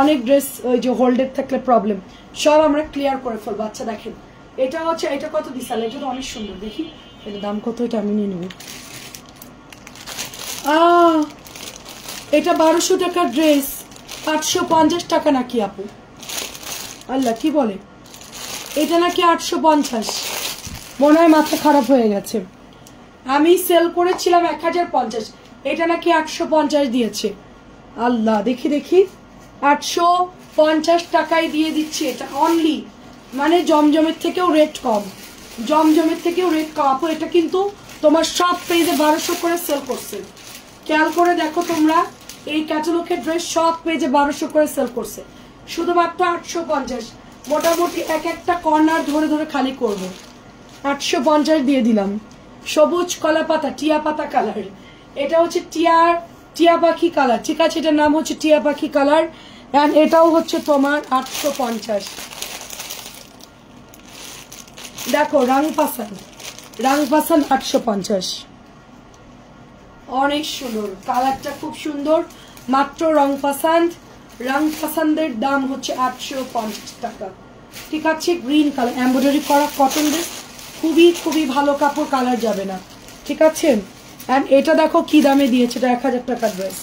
অনেক ড্রেস ওই যে হোল্ডেড থাকলে প্রবলেম, সব আমরা ক্লিয়ার করে ফেলবো। আচ্ছা দেখেন এটা হচ্ছে, এটা কত দিশাল, এটা তো অনেক সুন্দর, দেখি এটা দাম কত, এটা আমি নিয়ে নেব। এটা 1200 টাকার ড্রেস, 850 টাকা নাকি আপু? আল্লাহ, কি বলে, এটা নাকি 850, মনে হয় মাথা খারাপ হয়ে গেছে। আমি সেল করেছিলাম 1050, এটা নাকি 850 দিয়েছে। আল্লাহ, দেখি দেখি, 850 টাকায় দিয়ে দিচ্ছে এটা, অনলি মানে জমজমের থেকেও রেট কম, জমজমের থেকেও রেট কম আপু। এটা কিন্তু তোমার সব পেজে 1200 করে সেল করছে, খেয়াল করে দেখো তোমরা, এই ক্যাটালগের ড্রেস সব পেজে 1200 করে সেল করছে, শুধুমাত্র 850। মোটামুটি এক একটা কর্নার ধরে ধরে খালি করব, 850 দিয়ে দিলাম। সবুজ কলা পাতা, টিয়া পাতা কালার, এটা হচ্ছে টিয়া পাখি কালার, ঠিক আছে, এটার নাম হচ্ছে টিয়া পাখি কালার। অ্যান্ড এটাও হচ্ছে তোমার 850। দেখো রাং পাসান 850, অনেক সুন্দর কালারটা, খুব সুন্দর। মাত্র রং পাসান্দের দাম হচ্ছে 850 টাকা, ঠিক আছে। গ্রিন কালার এমব্রয়ডারি করা কটন ড্রেস, খুবই খুবই ভালো কাপড়, কালার যাবে না, ঠিক আছে। অ্যান্ড এটা দেখো কি দামে দিয়েছে, এটা 1000 টাকার ড্রেস,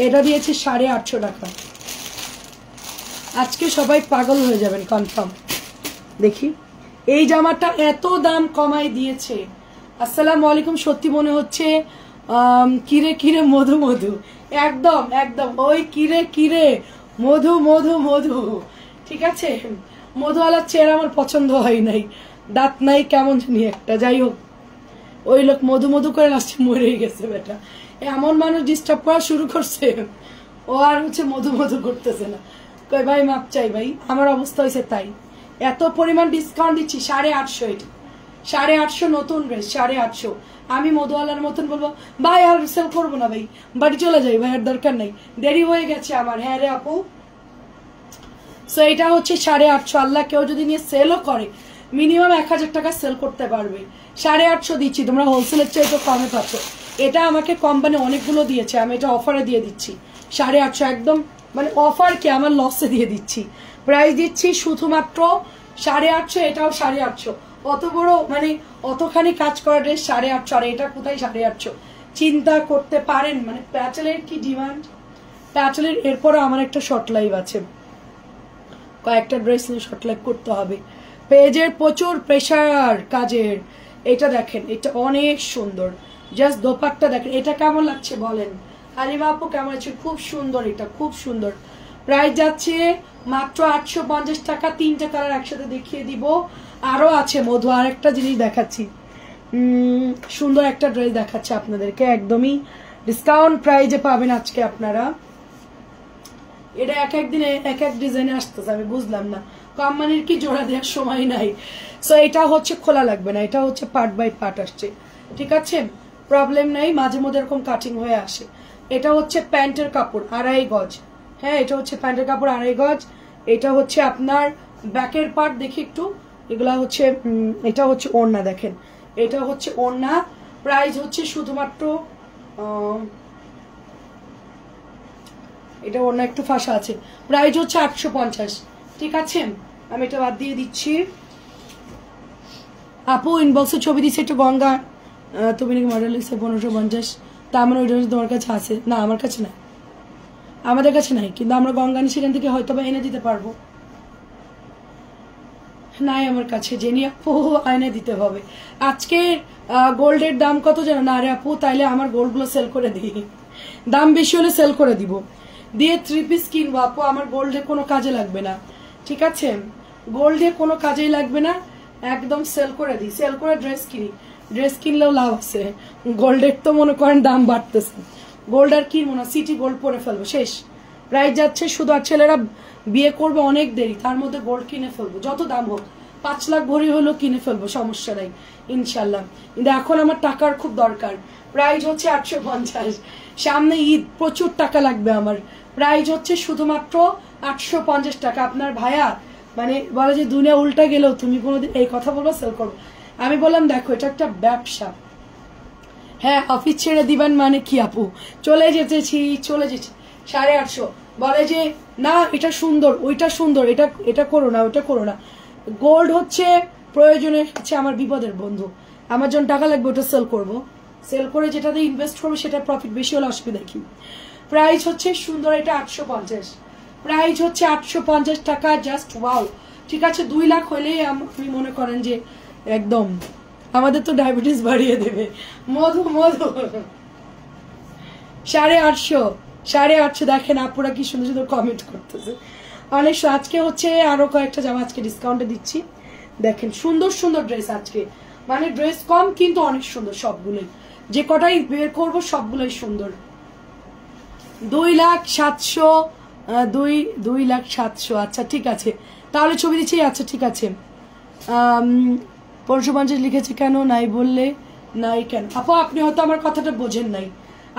এটা দিয়েছে 850 টাকা। আজকে সবাই পাগল হয়ে যাবেন কনফার্ম। দেখি এই জামাটা এত দাম কমাই দিয়েছে। আসসালামু আলাইকুম। সত্যি মনে হচ্ছে কিরে কিরে মধু মধু, একদম একদম ওই কিরে কিরে মধু মধু মধু, ঠিক আছে। মধুওয়ালার চেহারা আমার পছন্দ হয় নাই, দাঁত নাই কেমন জানি একটা, যাই হোক ওই লোক মধু মধু করে লাস্টে মরে গেছে বেটা। এমন মানুষ ডিস্টার্ব করা শুরু করছে, ও আর হচ্ছে মধু মধু করতেছে না। কই ভাই মাপ চাই ভাই, আমার অবস্থা হয়েছে তাই। এত পরিমাণ ডিসকাউন্ট দিচ্ছি, 850, এটা 850 নতুন ড্রেস 850। আমি মধুওয়ালার মতন বলবো ভাই আর সেল করবো না ভাই, বাড়ি চলে যাই ভাই, আর দরকার নেই, দেরি হয়ে গেছে আমার। হ্যাঁ রে আপু, সো এটা হচ্ছে 850। আল্লাহ কেউ যদি নিয়ে সেলও করে মিনিমাম 1000 টাকা সেল করতে পারবে। 850 দিচ্ছি, তোমরা হোলসেলের চেয়ে তো কমে পাচ্ছ। এটা আমাকে কোম্পানি অনেকগুলো দিয়েছে, আমি এটা অফারে দিয়ে দিচ্ছি 850, একদম মানে অফার কি, আমার লসে দিয়ে দিচ্ছি। প্রাইস দিচ্ছি শুধুমাত্র 850, এটাও 850। অত বড় মানে অতখানি কাজ করা ড্রেস 850, আর এটা কোথায় 850 চিন্তা করতে পারেন। মানে প্যাচেলের কি ডিমান্ড, প্যাচেলের এরপরে আমার একটা শর্ট লাইভ আছে, কয়েকটা ড্রেস নিয়ে শর্ট লাইভ করতে হবে। পেজের প্রচুর প্রেশার কাজের। এটা দেখেন, এটা অনেক সুন্দর, জাস্ট দোপাট্টা দেখেন, এটা কেমন লাগছে বলেন। হালিমা আপু কেমন আছে, খুব সুন্দর, এটা খুব সুন্দর। প্রাইস যাচ্ছে মাত্র 850 টাকা। 3টা কালার একসাথে দেখিয়ে দিব, আরো আছে মধু। আর একটা জিনিস দেখাচ্ছি, সুন্দর একটা ড্রেস দেখাচ্ছে আপনাদেরকে, একদমই ডিসকাউন্ট প্রাইজে পাবেন আজকে আপনারা। এটা এক এক দিনে এক এক ডিজাইনে আসতেছে, আমি বুঝলাম না, কোম্পানির কি জোড়া দেওয়ার সময় নাই। সো এটা হচ্ছে খোলা লাগবে না, এটা হচ্ছে পার্ট বাই পার্ট আসছে, ঠিক আছে, প্রবলেম নাই, মাঝে মধ্যে এরকম কাটিং হয়ে আসে। এটা হচ্ছে প্যান্টের কাপড় 2.5 গজ, হ্যাঁ এটা হচ্ছে প্যান্টের কাপড় 2.5 গজ। এটা হচ্ছে আপনার ব্যাকের পার্ট, দেখি একটু, এগুলা হচ্ছে এটা হচ্ছে ওড়না, দেখেন এটা হচ্ছে ওড়না। প্রাইস হচ্ছে শুধুমাত্র এটা ওড়না একটু ফাঁসা আছে, প্রাইস হচ্ছে 850, ঠিক আছে। আমি এটা বাদ দিয়ে দিচ্ছি। আপু ইনবক্সে ছবি দিচ্ছে একটু গঙ্গা, তুমি নাকি মডেল লিখছে 1550, তা আমার ওইটা তোমার কাছে আছে না? আমার কাছে নাই, আমাদের কাছে নাই, কিন্তু আমরা গঙ্গানি সেখান থেকে হয়তো বা এনে দিতে পারবো। নাই আমার কাছে, জেনি আপু এনে দিতে হবে। আজকে গোল্ডের দাম কত জানো না? আরে আপু তাইলে আমার গোল্ডগুলো সেল করে দিই, দাম বেশি হলে সেল করে দিব, দিয়ে 3 পিস কিনবো আপু, আমার গোল্ডে কোনো কাজে লাগবে না, ঠিক আছে, গোল্ডে কোনো কাজেই লাগবে না, একদম সেল করে দিই, সেল করে ড্রেস কিনি, ড্রেস কিনলেও লাভ আছে। গোল্ডের তো মনে করেন দাম বাড়তেছে, গোল্ড আর কিনবো না, সিটি গোল্ড পরে ফেলবো, শেষ। প্রাইস যাচ্ছে শুধু, আর ছেলেরা বিয়ে করবে অনেক দেরি, তার মধ্যে গোল্ড কিনে ফেলবো, যত দাম হোক, 5 লাখ ভরি হলেও কিনে ফেলবো, সমস্যা নাই ইনশাল্লাহ। কিন্তু এখন আমার টাকার খুব দরকার। প্রাইস হচ্ছে 850, সামনে ঈদ, প্রচুর টাকা লাগবে আমার। প্রাইস হচ্ছে শুধুমাত্র 850 টাকা। আপনার ভাইয়া মানে বলে যে দুনিয়া উল্টা গেলেও তুমি কোনোদিন এই কথা বলবো সেল করবো? আমি বললাম দেখো এটা একটা ব্যবসা, হ্যাঁ অফিস ছেড়ে দিবেন মানে কি আপু, চলে যেতেছি 850, বলে যে না এটা সুন্দর, ওইটা সুন্দর, এটা করো না, ওটা করো না। গোল্ড হচ্ছে প্রয়োজনে হচ্ছে আমার বিপদের বন্ধু, আমার যখন টাকা লাগবে ওটা সেল করবো, সেল করে যেটাতে ইনভেস্ট করবো সেটা প্রফিট বেশি হলে অসুবিধা কি। প্রাইস হচ্ছে সুন্দর, এটা 850, প্রাইস হচ্ছে 850 টাকা, জাস্ট ওয়াও, ঠিক আছে। 2 লাখ হলেই আপনি মনে করেন যে একদম আমাদের তো ডায়াবেটিস বাড়িয়ে দেবে। মধু 850, দেখেন আপুরা কি সুন্দর সুন্দর কমেন্ট করতেছে। অনেক আজকে হচ্ছে আরো কয়েকটা জামা আজকে ডিসকাউন্টে দিচ্ছি। দেখেন সুন্দর সুন্দর ড্রেস আজকে, মানে ড্রেস কম কিন্তু অনেক সুন্দর সবগুলোই, যে কটাই বের করবো সবগুলোই সুন্দর। 2,07,000, 2,07,000। আচ্ছা ঠিক আছে, তাহলে ছবি দিচ্ছি। আচ্ছা ঠিক আছে। 1550 লিখেছে কেন নাই বললে? নাই কেন আপু, আপনি হয়তো আমার কথাটা বোঝেন নাই।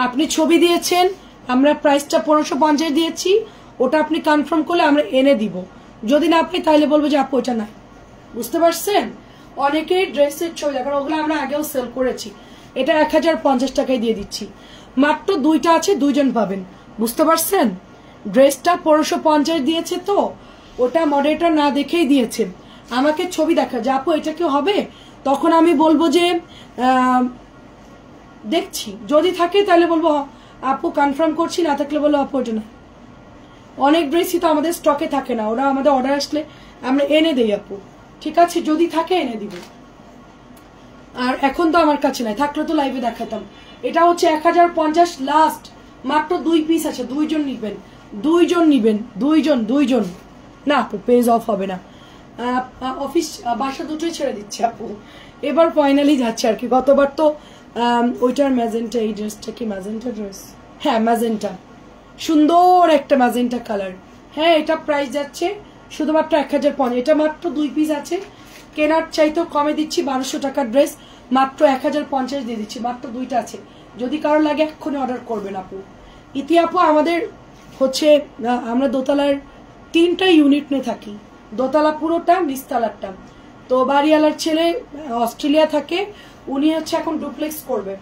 আপনি ছবি দিয়েছেন, আমরা প্রাইসটা 1550 দিয়েছি, ওটা আপনি কনফার্ম করলে আমরা এনে দিব। যদি না পাই তাহলে বলবো যে আপু ওটা নাই। বুঝতে পারছেন? অনেকেই ড্রেসের ছবি দেখেন, ওগুলো আমরা আগেও সেল করেছি। এটা 1050 টাকায় দিয়ে দিচ্ছি, মাত্র 2টা আছে, 2জন পাবেন। বুঝতে পারছেন? ড্রেসটা 1550 দিয়েছে, তো ওটা মডেলটা না দেখেই দিয়েছে। আমাকে ছবি দেখা যে আপু এটা কি হবে, তখন আমি বলবো যে দেখছি, যদি থাকে তাহলে বলবো আপু কনফার্ম করছি, না থাকলে বলবো আপু ওটা না। অনেক ড্রেসই তো আমাদের স্টকে থাকে না, ওরা আমাদের অর্ডার আসলে আমরা এনে দেই আপু। ঠিক আছে, যদি থাকে এনে দিব। আর এখন তো আমার কাছে নাই, থাকলে তো লাইভে দেখাতাম। এটা হচ্ছে 1050 লাস্ট, মাত্র 2 পিস আছে, 2জন নিবেন, 2জন নিবেন, 2জন। না আপু পেজ অফ হবে না, অফিস বাসা দুটোই ছেড়ে দিচ্ছে আপু। এবার ফাইনালি যাচ্ছে আর কি। গতবার তো ওইটার ম্যাজেন্টা, এই ড্রেসটা কি ম্যাজেন্টা ড্রেস? হ্যাঁ ম্যাজেন্টা, সুন্দর একটা ম্যাজেন্টা কালার। হ্যাঁ এটা প্রাইস যাচ্ছে শুধুমাত্র 1050। এটা মাত্র 2 পিস আছে, কেনার চাইতেও কমে দিচ্ছি। 1200 টাকার ড্রেস মাত্র 1050 দিয়ে দিচ্ছি, মাত্র 2টা আছে। যদি কারো লাগে এক্ষুনি অর্ডার করবেন আপু। ইতি আপু আমাদের হচ্ছে আমরা দোতলার 3টা ইউনিট নিয়ে থাকি, দোতলা পুরোটা, নিচতলারটা। তো বাড়িওয়ালার ছেলে অস্ট্রেলিয়া থাকে, উনি হচ্ছে এখন ডুপ্লেক্স করবে,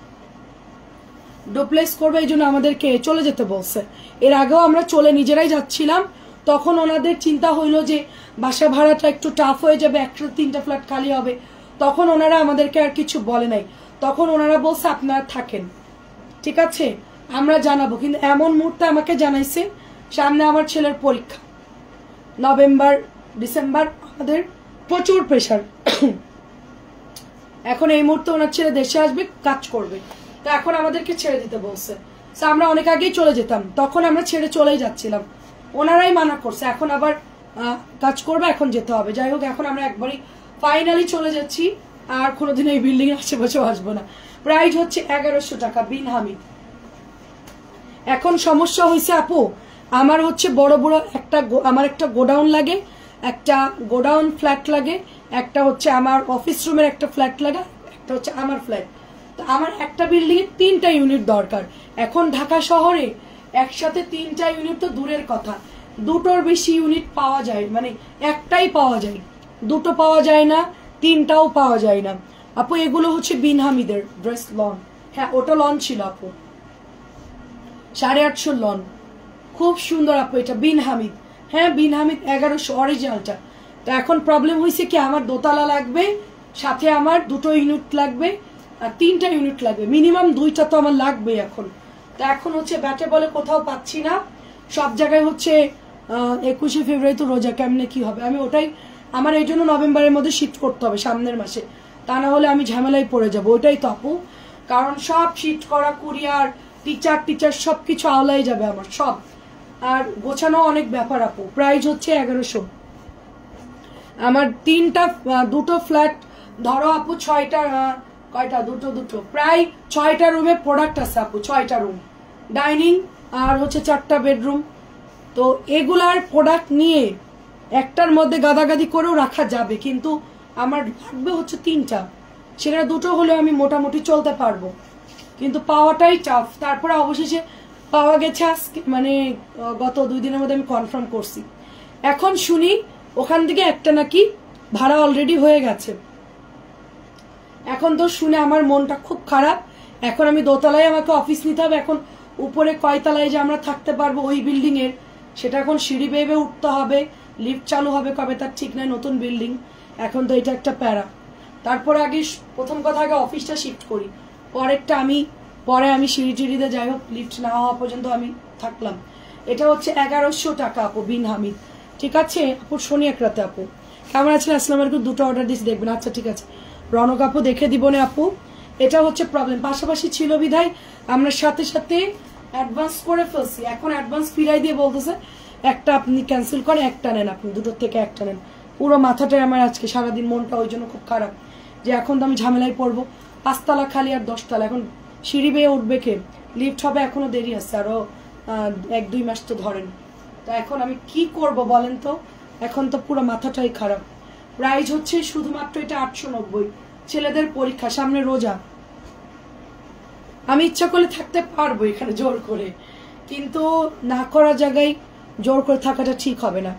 এই জন্য আমাদেরকে চলে যেতে বলছে। এর আগেও আমরা চলে নিজেরাই যাচ্ছিলাম, তখন ওনাদের চিন্তা হইলো যে বাসা ভাড়াটা একটু টাফ হয়ে যাবে, 3টা ফ্ল্যাট খালি হবে। তখন ওনারা আমাদেরকে আর কিছু বলে নাই, তখন ওনারা বলছে আপনারা থাকেন, ঠিক আছে আমরা জানাবো। কিন্তু এমন মুহূর্তে আমাকে জানাইছে সামনে আমার ছেলের পরীক্ষা, নভেম্বর ডিসেম্বর, আমাদের প্রচুর প্রেশার। এখন এই মুহূর্তে ওনার ছেলে দেশে আসবে, কাজ করবে, তো এখন আমাদেরকে ছেড়ে দিতে বলছে। আমরা অনেক আগেই চলে যেতাম, তখন আমরা ছেড়ে চলেই যাচ্ছিলাম, ওনারাই মানা করছে। এখন আবার কাজ করবে, এখন যেতে হবে। যাই হোক, এখন আমরা একবারই ফাইনালি চলে যাচ্ছি, আর কোনোদিন এই বিল্ডিং এর আশেপাশেও আসবো না। প্রাইস হচ্ছে 1100 টাকা, বিন হামিদ। এখন সমস্যা হয়েছে আপু, আমার হচ্ছে বড় বড় আমার একটা গোডাউন লাগে, একটা গোডাউন ফ্ল্যাট লাগে, একটা হচ্ছে আমার অফিস রুমের একটা ফ্ল্যাট লাগে, একটা হচ্ছে আমার ফ্ল্যাট। তো আমার একটা বিল্ডিং এ 3টা ইউনিট দরকার। এখন ঢাকা শহরে একসাথে 3টা ইউনিট তো দূরের কথা, 2টোর বেশি ইউনিট পাওয়া যায়, মানে একটাই পাওয়া যায়, 2টো পাওয়া যায় না, 3টাও পাওয়া যায় না আপু। এগুলো হচ্ছে বিন হামিদের ড্রেস লন। হ্যাঁ ওটা লন ছিল আপু, 850 লন, খুব সুন্দর আপু। এটা বিন হামিদ, হ্যাঁ বিন হামিদ 1100 অরিজিনালটা। তো এখন প্রবলেম হয়েছে কি, আমার দোতলা লাগবে, সাথে আমার 2টো ইউনিট লাগবে, আর 3টা ইউনিট লাগবে, মিনিমাম 2টা তো আমার লাগবে এখন। তো এখন হচ্ছে ব্যাটে বলে কোথাও পাচ্ছি না, সব জায়গায় হচ্ছে 21শে ফেব্রুয়ারি তো রোজা, কেমনে কি হবে। আমি ওটাই, আমার এই জন্য নভেম্বরের মধ্যে শিফট করতে হবে সামনের মাসে, তা না হলে আমি ঝামেলায় পড়ে যাবো। ওটাই তো আপু, কারণ সব শিফট করা, কুরিয়ার, টিচার সবকিছু আওলাই যাবে আমার সব, আর গোছানো অনেক ব্যাপার আপু। প্রাইস হচ্ছে 1100। আমার 2টো ফ্ল্যাট ধরো আপু, 6টা, কয়টা, 2টো প্রায় 6টা রুমে প্রোডাক্ট আছে আপু, 6টা রুম, ডাইনিং আর হচ্ছে 4টা বেডরুম। তো এগুলার প্রোডাক্ট নিয়ে একটার মধ্যে গাদাগাদি করেও রাখা যাবে, কিন্তু আমার লাগবে হচ্ছে 3টা, সেটা 2টো হলেও আমি মোটামুটি চলতে পারবো, কিন্তু পাওয়াটাই টাফ। তারপরে অবশেষে পাওয়া গেছে আজকে, মানে গত 2 দিনের মধ্যে আমি কনফার্ম করছি। এখন শুনি ওখান থেকে একটা নাকি ভাড়া অলরেডি হয়ে গেছে। এখন তো শুনে আমার মনটা খুব খারাপ। এখন আমি দোতলায়, আমাকে অফিস নিতে হবে, এখন উপরে কয়তলায় যে আমরা থাকতে পারবো ওই বিল্ডিং এর, সেটা এখন সিঁড়ি বেয়ে উঠতে হবে, লিফট চালু হবে কবে তার ঠিক নাই, নতুন বিল্ডিং। এখন তো এটা একটা প্যারা। তারপরে আগে প্রথম কথা আগে অফিসটা শিফট করি, পরে আমি সিঁড়ি টিড়িতে, যাই হোক লিফট না হওয়া পর্যন্ত আমি থাকলাম। এটা হচ্ছে 1100 টাকা আপু, বিন হামিদ। ঠিক আছে আপু, শনি এক রাতে আপু কেমন আছেন? আসসালামু আলাইকুম। 2টো অর্ডার দিচ্ছি, দেখবেন। আচ্ছা ঠিক আছে, রনক আপু দেখে দিব না আপু, এটা হচ্ছে প্রবলেম, পাশাপাশি ছিল বিধায় আমরা সাথে সাথে অ্যাডভান্স করে ফেলছি। এখন অ্যাডভান্স ফিরাই দিয়ে বলতেছে একটা আপনি ক্যান্সেল করেন, একটা নেন, আপনি দুটোর থেকে একটা নেন। পুরো মাথাটাই আমার আজকে সারাদিন মনটা ওই জন্য খুব খারাপ যে এখন তো আমি ঝামেলায় পড়বো। 5 তলা খালি আর 10 তলা, এখন সিঁড়ি বেয়ে উঠবে কে, লিফট হবে এখনো দেরি আছে, আরো 1-2 মাস তো ধরেন। তো এখন আমি কি করব বলেন তো, এখন তো পুরো মাথাটাই খারাপ। প্রাইস হচ্ছে শুধুমাত্র এটা 890। ছেলেদের পরীক্ষা সামনে, রোজা, আমি ইচ্ছা করলে থাকতে পারবো এখানে জোর করে, কিন্তু না করা জায়গায় জোর করে থাকাটা ঠিক হবে না,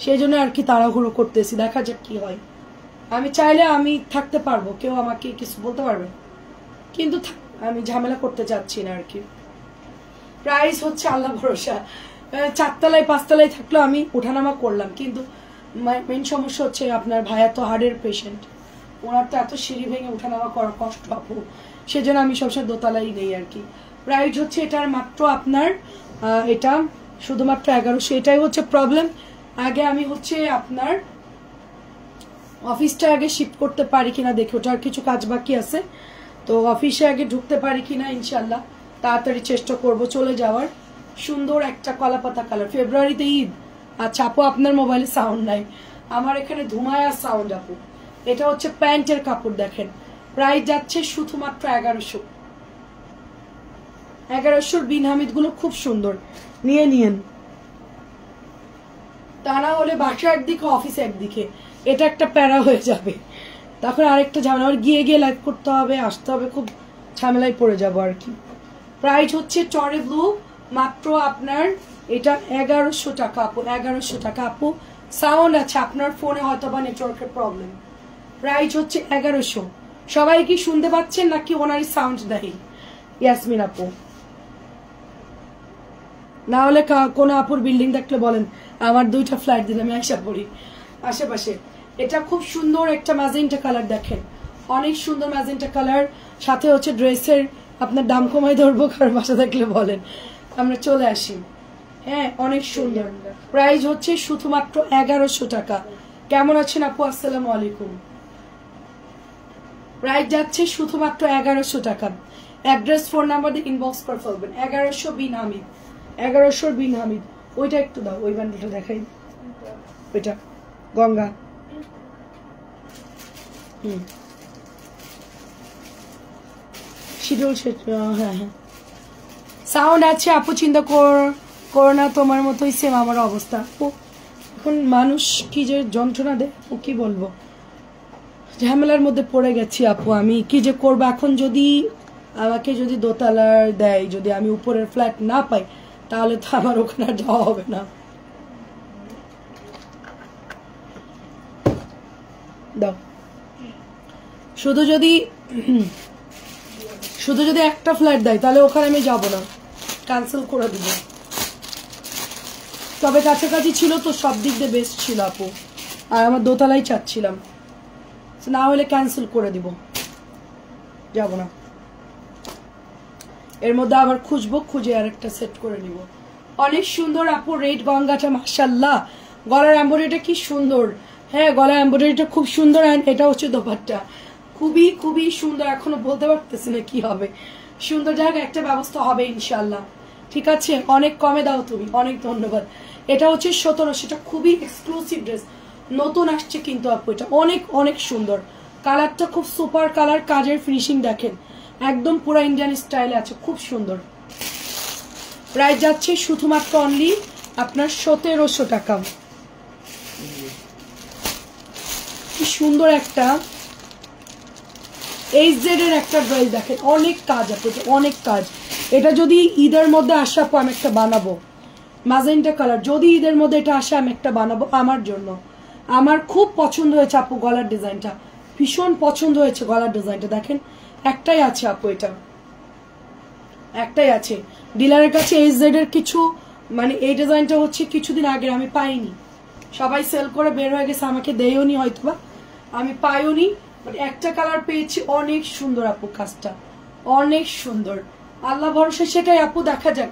সেই জন্য আর কি তাড়াহুড়ো করতেছি, দেখা যাক কি হয়। আমি চাইলে আমি থাকতে পারবো, কেউ আমাকে কিছু বলতে পারবে, কিন্তু আমি ঝামেলা করতে চাচ্ছি না আর কি। প্রাইস হচ্ছে আল্লাহ ভরসা, 4 তলায় 5 তলায় থাকলেও আমি ওঠানামা করলাম, কিন্তু মেন সমস্যা হচ্ছে আপনার ভাইয়া তো হার্টের পেশেন্ট, ওনার তো এত সিঁড়ি ভেঙে ওঠানামা করা কষ্ট আপু, সেজন্য আমি সবসময় দোতলাই নেই আর কি। প্রাইস হচ্ছে এটার মাত্র আপনার এটা শুধুমাত্র 1100। এটাই হচ্ছে প্রবলেম, আগে আমি হচ্ছে আপনার অফিসটা আগে শিফট করতে পারি কিনা দেখি, ওটার কিছু কাজ বাকি আছে, তো অফিসে আগে ঢুকতে পারি কিনা ইনশাল্লাহ তাড়াতাড়ি চেষ্টা করব চলে যাওয়ার। সুন্দর একটা কলাপাতা কালার, ফেব্রুয়ারিতে ঈদ। আচ্ছা আপু আপনার মোবাইলে সাউন্ড নাই, আমার এখানে ধুমায়া সাউন্ড আপু। এটা হচ্ছে প্যান্টের কাপড়, দেখেন প্রাইস যাচ্ছে শুধুমাত্র 1100। 1100 বিন হামিদ গুলো খুব সুন্দর, নিয়ে নিয়েন, তা না হলে বাসা একদিকে অফিস একদিকে, এটা একটা প্যারা হয়ে যাবে, তখন আরেকটা ঝামেলা, আর গিয়ে গিয়ে লাইভ করতে হবে, আসতে হবে, খুব ঝামেলায় পড়ে যাবো আর কি। প্রাইস হচ্ছে টরে ব্লু, মাত্র আপনার এটা 1100 টাকা আপু, 1100 টাকা আপু। সাউন্ড আছে আপনার ফোনে, হয়তো বা নেটওয়ার্কের প্রবলেম। প্রাইস হচ্ছে 1100। সবাই কি শুনতে পাচ্ছেন নাকি ওনারই সাউন্ড দেয়? ইয়াসমিন আপু, না হলে কোন আপুর বিল্ডিং দেখলে বলেন, আমার 2টা ফ্ল্যাট দিন, আমি আশা করি আশেপাশে। এটা খুব সুন্দর একটা ম্যাজেন্টা কালার, দেখেন অনেক সুন্দর ম্যাজেন্টা কালার, সাথে হচ্ছে ড্রেসের আপনার দাম কমাই ধরবো, কারণ বাসা দেখলে বলেন, আমরা চলে আসি। হ্যাঁ অনেক সুন্দর। প্রাইস হচ্ছে শুধুমাত্র 1100 টাকা। কেমন আছেন আপু? আসসালামু আলাইকুম। প্রাইস যাচ্ছে শুধুমাত্র 1100 টাকা। অ্যাড্রেস ফোন নাম্বার দিয়ে ইনবক্স করে ফেলবেন। 1100 বিন হামিদ, 1100 বিন হামিদ। ওইটা একটু দাও, ওই বান্ডেলটা দেখাই, ওইটা গঙ্গা। শিডিউল, হ্যাঁ হ্যাঁ সাউন্ড আছে আপু, চিন্তা করো না, তোমার মতোই সেম আমার অবস্থা আপু। এখন মানুষ কি যে যন্ত্রণা দেয় ও কি বলবো, ঝামেলার মধ্যে পড়ে গেছি আপু, আমি কি যে করবো এখন। যদি আমাকে যদি দোতলার দেয়, যদি আমি উপরের ফ্ল্যাট না পাই, তাহলে তো আমার ওখানে যাওয়া হবে না। দাও, শুধু যদি একটা ফ্ল্যাট দেয় তাহলে ওখানে আমি যাব না, ক্যান্সেল করে দিব। তবে কাছাকাছি ছিল তো সব দিক দিয়ে বেস্ট ছিল আপু, আর আমার দোতলাই চাচ্ছিলাম, না হলে ক্যান্সেল করে দিব, যাব না। এর মধ্যে আবার খুঁজবো, খুঁজে আরেকটা সেট করে নিব। অনেক সুন্দর আপু রেড গঙ্গাটা, মাশাআল্লাহ। গলার এমব্রয়ডারিটা কি সুন্দর, হ্যাঁ গলার এমব্রয়ডারিটা খুব সুন্দর। অ্যান্ড এটা হচ্ছে দোপাট্টা, খুবই খুবই সুন্দর, এখনো বলতে পারতেছি না কি হবে, সুন্দর জায়গা একটা ব্যবস্থা হবে ইনশাল্লাহ। ঠিক আছে, অনেক কমে দাও তুমি, অনেক ধন্যবাদ। এটা হচ্ছে 1700, সেটা খুবই এক্সক্লুসিভ ড্রেস, নতুন আসছে কিন্তু আপু, এটা অনেক অনেক সুন্দর। কালারটা খুব সুপার কালার, কাজের ফিনিশিং দেখেন একদম পুরো ইন্ডিয়ান স্টাইলে আছে, খুব সুন্দর। প্রাইস যাচ্ছে শুধুমাত্র অনলি আপনার 1700 টাকা। কি সুন্দর একটা HZ এর একটা ড্রেস দেখেন, অনেক কাজ আছে, অনেক কাজ। এটা যদি ঈদের মধ্যে আসে আপু আমি একটা বানাবো, ম্যাজেন্টা কালার, যদি ঈদের মধ্যে এটা আসে আমি একটা বানাবো আমার জন্য। আমার খুব পছন্দ হয়েছে আপু গলার ডিজাইনটা, ভীষণ পছন্দ হয়েছে গলার ডিজাইনটা। দেখেন একটাই আছে আপু, এটা একটাই আছে ডিলারের কাছে। HZ এর কিছু মানে এই ডিজাইনটা হচ্ছে কিছুদিন আগে আমি পাইনি, সবাই সেল করে বের হয়ে গেছে, আমাকে দেয়ও নি হয়তোবা, আমি পাইও নি, বাট একটা কালার পেয়েছি, অনেক সুন্দর আপু, কাজটা অনেক সুন্দর। আল্লাহ ভরসা, সেটাই আপু, দেখা যাক,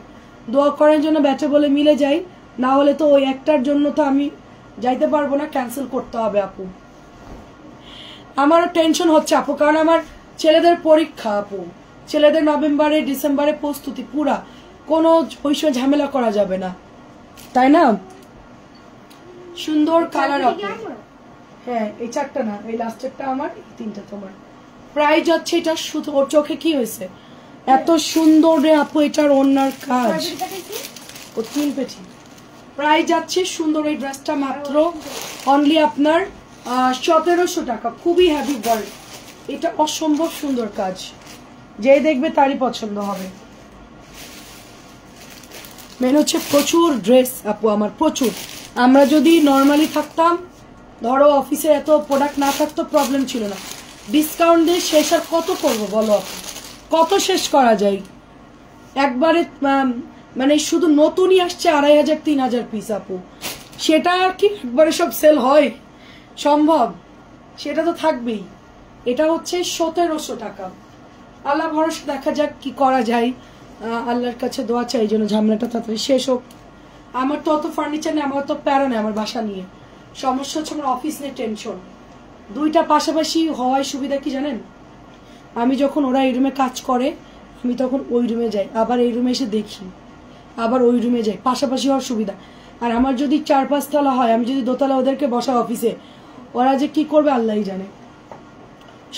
দোয়া করার জন্য ব্যাটে বলে মিলে যাই, না হলে তো ওই একটার জন্য তো আমি যাইতে পারবো না, ক্যান্সেল করতে হবে আপু। আমারও টেনশন হচ্ছে আপু, কারণ আমার ছেলেদের পরীক্ষা আপু, ছেলেদের নভেম্বরে ডিসেম্বরে প্রস্তুতি পুরা, কোনো ওই সময় ঝামেলা করা যাবে না। তাই না? সুন্দর কালার আপু। হ্যাঁ এই 4টা না, এই লাস্টেরটা আমার, এই 3টা তোমার। প্রাইস যাচ্ছে এটা শুধু, ওর চোখে কি হয়েছে এত সুন্দর রে আপু, এটার ওনার কাজ ও 3 পেটি। প্রাইস যাচ্ছে সুন্দর এই ড্রেসটা মাত্র অনলি আপনার 1700 টাকা। খুবই হ্যাভি ওয়ার্ক, এটা অসম্ভব সুন্দর কাজ, যে দেখবে তারই পছন্দ হবে। মেন হচ্ছে প্রচুর ড্রেস আপু আমার, প্রচুর। আমরা যদি নর্মালি থাকতাম, ধরো অফিসে এত প্রোডাক্ট না থাকতো প্রবলেম ছিল না, ডিসকাউন্ট দিয়ে শেষ আর কত করবো বলো আপু, কত শেষ করা যায় একবারে। মানে শুধু নতুনই আসছে 2500 3000 পিস আপু, সেটা আর কি একবারে সব সেল হয় সম্ভব? সেটা তো থাকবেই। এটা হচ্ছে 1700 টাকা। আল্লাহ ভরসা, দেখা যাক কি করা যায়। আল্লাহর কাছে দোয়া চাই যেন ঝামেলাটা তাড়াতাড়ি শেষ হোক। আমার তো অত ফার্নিচার নেই, আমার তো প্যারা নেই আমার বাসা নিয়ে। সমস্যা হচ্ছে আমার অফিস নিয়ে টেনশন। 2টা পাশাপাশি হওয়ায় সুবিধা কি জানেন, আমি যখন ওরা এই রুমে কাজ করে আমি তখন ওই রুমে যাই, আবার এই রুমে এসে দেখি, আবার ওই রুমে যাই, পাশাপাশি হওয়ার সুবিধা। আর আমার যদি 4-5 তলা হয়, আমি যদি দোতলা ওদেরকে বসা অফিসে, ওরা যে কি করবে আল্লাহই জানে।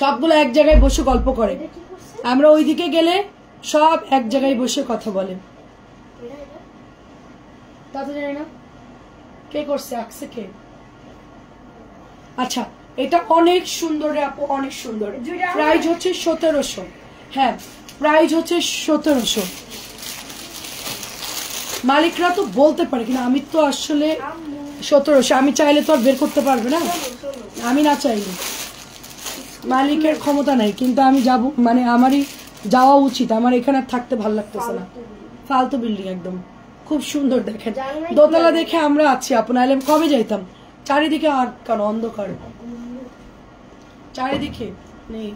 সবগুলো এক জায়গায় বসে গল্প করে, আমরা ওইদিকে গেলে সব এক জায়গায় বসে কথা বলে। তা তো জানি না কে করছে, আঁকছে কে। আচ্ছা এটা অনেক সুন্দর রে আপু, অনেক সুন্দর। প্রাইস হচ্ছে 1700। হ্যাঁ প্রাইস হচ্ছে 1700। মালিকরা তো বলতে পারে, কিন্তু আমি তো আসলে 1700, আমি চাইলে তো আর বের করতে পারবে না, আমি না চাইলে। মালিকের ক্ষমতা নাই, কিন্তু আমি যাব, মানে আমারই যাওয়া উচিত। আমার এখানে থাকতে ভালো লাগতেছে না, ফালতু বিল্ডিং একদম। খুব সুন্দর দেখেন, দোতলা দেখে আমরা আছি আপনার, কবে যাইতাম। চারিদিকে আর কেন অন্ধকার, চারিদিকে নেই,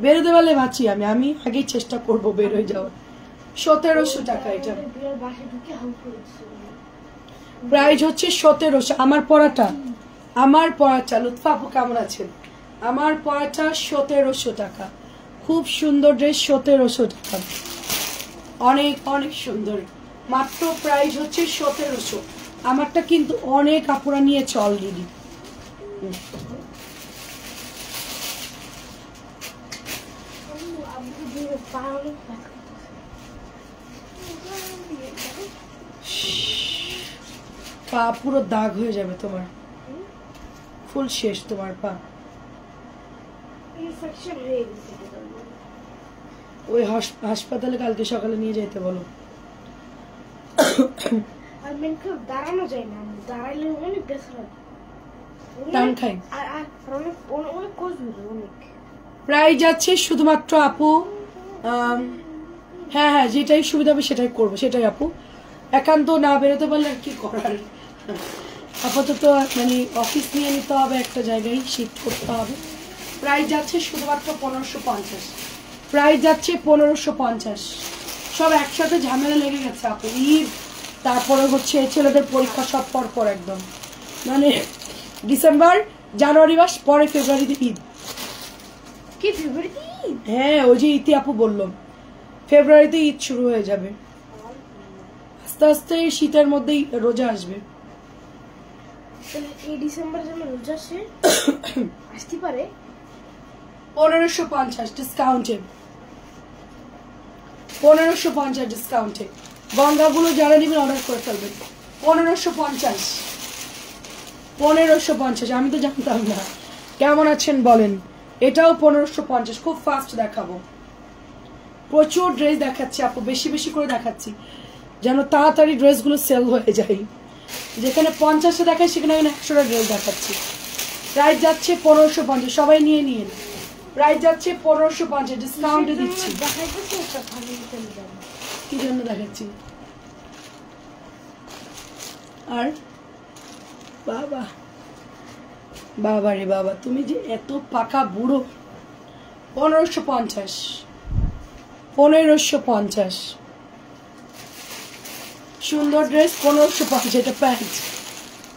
বেরোতে পারলে বাঁচি আমি। আমি আগেই চেষ্টা করব বের হয়ে যাওয়ার। 1700 টাকা এটা। প্রাইস হচ্ছে 1700। আমার পরাটা লুৎফা আপু কেমন আছেন? আমার পরাটা 1700 টাকা। খুব সুন্দর ড্রেস, 1700 টাকা, অনেক অনেক সুন্দর। মাত্র প্রাইস হচ্ছে 1700। আমারটা কিন্তু অনেক আপুরা নিয়েছে অলরেডি। পা পুরো দাগ হয়ে যাবে তোমার, ফুল শেষ তোমার পা। ওই হাসপাতালে কালকে সকালে নিয়ে যেতে বলো। দাঁড়ানো যায় না, দাঁড়াইলে অনেক ব্যথা লাগে, টান খাই। অনেক কষ্ট অনেক। প্রাইস যাচ্ছে শুধুমাত্র আপু, হ্যাঁ হ্যাঁ যেটাই সুবিধা হবে সেটাই করবো, সেটাই আপু। একান্ত না বেরোতে পারলে আর কি করার, আপাতত মানে অফিস নিয়ে নিতে হবে, একটা জায়গায় শিফট করতে হবে। প্রাইস যাচ্ছে শুধুমাত্র 1550। প্রাইস যাচ্ছে 1550। সব একসাথে ঝামেলা লেগে গেছে আপু, ঈদ তারপরে হচ্ছে ছেলেদের পরীক্ষা সব পর একদম, মানে ডিসেম্বর জানুয়ারি মাস পরে ফেব্রুয়ারিতে ঈদ। কি ফেব্রুয়ারিতে ঈদ? হ্যাঁ ওই যে ইতি আপু বললাম, ফেব্রুয়ারিতে ঈদ শুরু হয়ে যাবে, আস্তে আস্তে শীতের মধ্যেই রোজা আসবে। এই ডিসেম্বরে যেন রোজা আসতে পারে। 1550 ডিসকাউন্টে, 1550 ডিসকাউন্টে। গঙ্গাগুলো যারা নেবেন অর্ডার করে ফেলবেন। 1550। আমি তো জানতাম না। কেমন আছেন বলেন? এটাও 1550। খুব ফাস্ট দেখাবো, প্রচুর ড্রেস দেখাচ্ছি আপু, বেশি বেশি করে দেখাচ্ছি যেন তাড়াতাড়ি ড্রেসগুলো সেল হয়ে যায়। যেখানে 50 দেখায় সেখানে আমি 100টা ড্রেস দেখাচ্ছি। প্রাইস যাচ্ছে 1550, সবাই নিয়ে নিন। প্রাইস যাচ্ছে 1550, ডিসকাউন্টে দিচ্ছি। কি জন্য দেখাচ্ছি? আর বাবা বাবা রে বাবা, তুমি যে এত পাকা বুড়ো। 1550 সুন্দর ড্রেস, 1550। এটা প্যান্ট,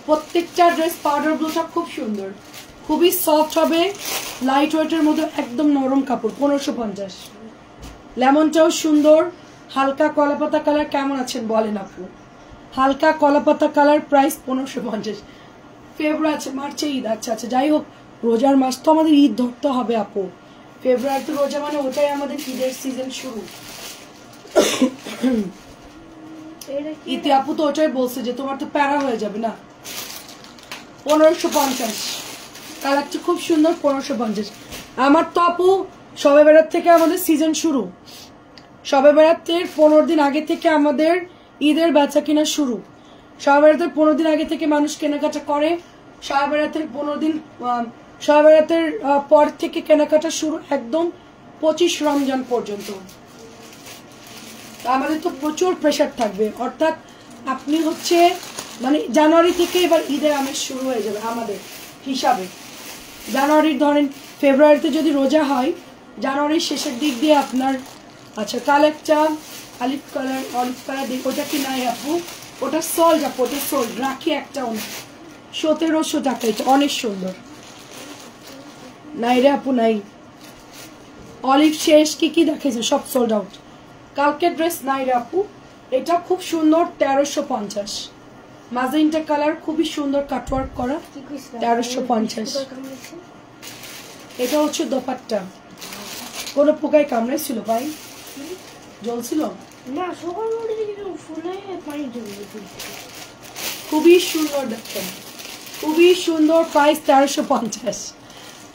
প্রত্যেকটা ড্রেস পাউডার ব্লুটা খুব সুন্দর, খুবই সফট হবে, লাইট ওয়েটের মধ্যে একদম নরম কাপড়। 1550। লেমনটাও সুন্দর, হালকা কলাপাতা কালার। কেমন আছেন বলেন আপু? হালকা কলাপাতা কালার, প্রাইস 1550। ফেব্রুয়ারি আছে, মার্চে ঈদ। আচ্ছা আচ্ছা, যাই হোক, রোজার মাস তো আমাদের ঈদ ধরতে হবে আপু। ফেব্রুয়ারিতে রোজা মানে ওটাই আমাদের ঈদের সিজন শুরু। ইতি আপু তো ওটাই বলছে যে তোমার তো প্যারা হয়ে যাবে না। 1550 কালারটা খুব সুন্দর, 1550। আমার তো আপু শবে বেড়াত থেকে আমাদের সিজন শুরু। শবে বেড়াতের 15 দিন আগে থেকে আমাদের ঈদের বেচা কিনা শুরু। শবে বেড়াতের 15 দিন আগে থেকে মানুষ কেনাকাটা করে। শবে বেড়াতের 15 দিন, শবে বেড়াতের পর থেকে কেনাকাটা শুরু একদম 25 রমজান পর্যন্ত। আমাদের তো প্রচুর প্রেশার থাকবে, অর্থাৎ আপনি হচ্ছে মানে জানুয়ারি থেকে এবার ঈদের আমেজ শুরু হয়ে যাবে আমাদের হিসাবে। জানুয়ারির ধরেন ফেব্রুয়ারিতে যদি রোজা হয়, জানুয়ারির শেষের দিক দিয়ে আপনার আচ্ছা কালারটা অলিভ কালার দিই, ওটা কি নাই আপু? ওটা সল্ট আপু, ওটা সল্ট রাখি একটা 1700 টাকা। এটা অনেক সুন্দর। নাই রে আপু নাই, অলিভ শেষ কি কি দেখেছে সব সোল্ড আউট। কালকে ড্রেস নাই রে আপু, এটা খুব সুন্দর 1350। মাজেন্টা কালার, খুবই সুন্দর কাটওয়ার্ক করা, 1350। এটা হচ্ছে দোপাট্টা। কোনো পোকায় কামড়েছিল ভাই? জ্বলছিল না, সকাল ফুলে পানি জমে। খুবই সুন্দর দেখেন, খুবই সুন্দর। প্রাইস 1350,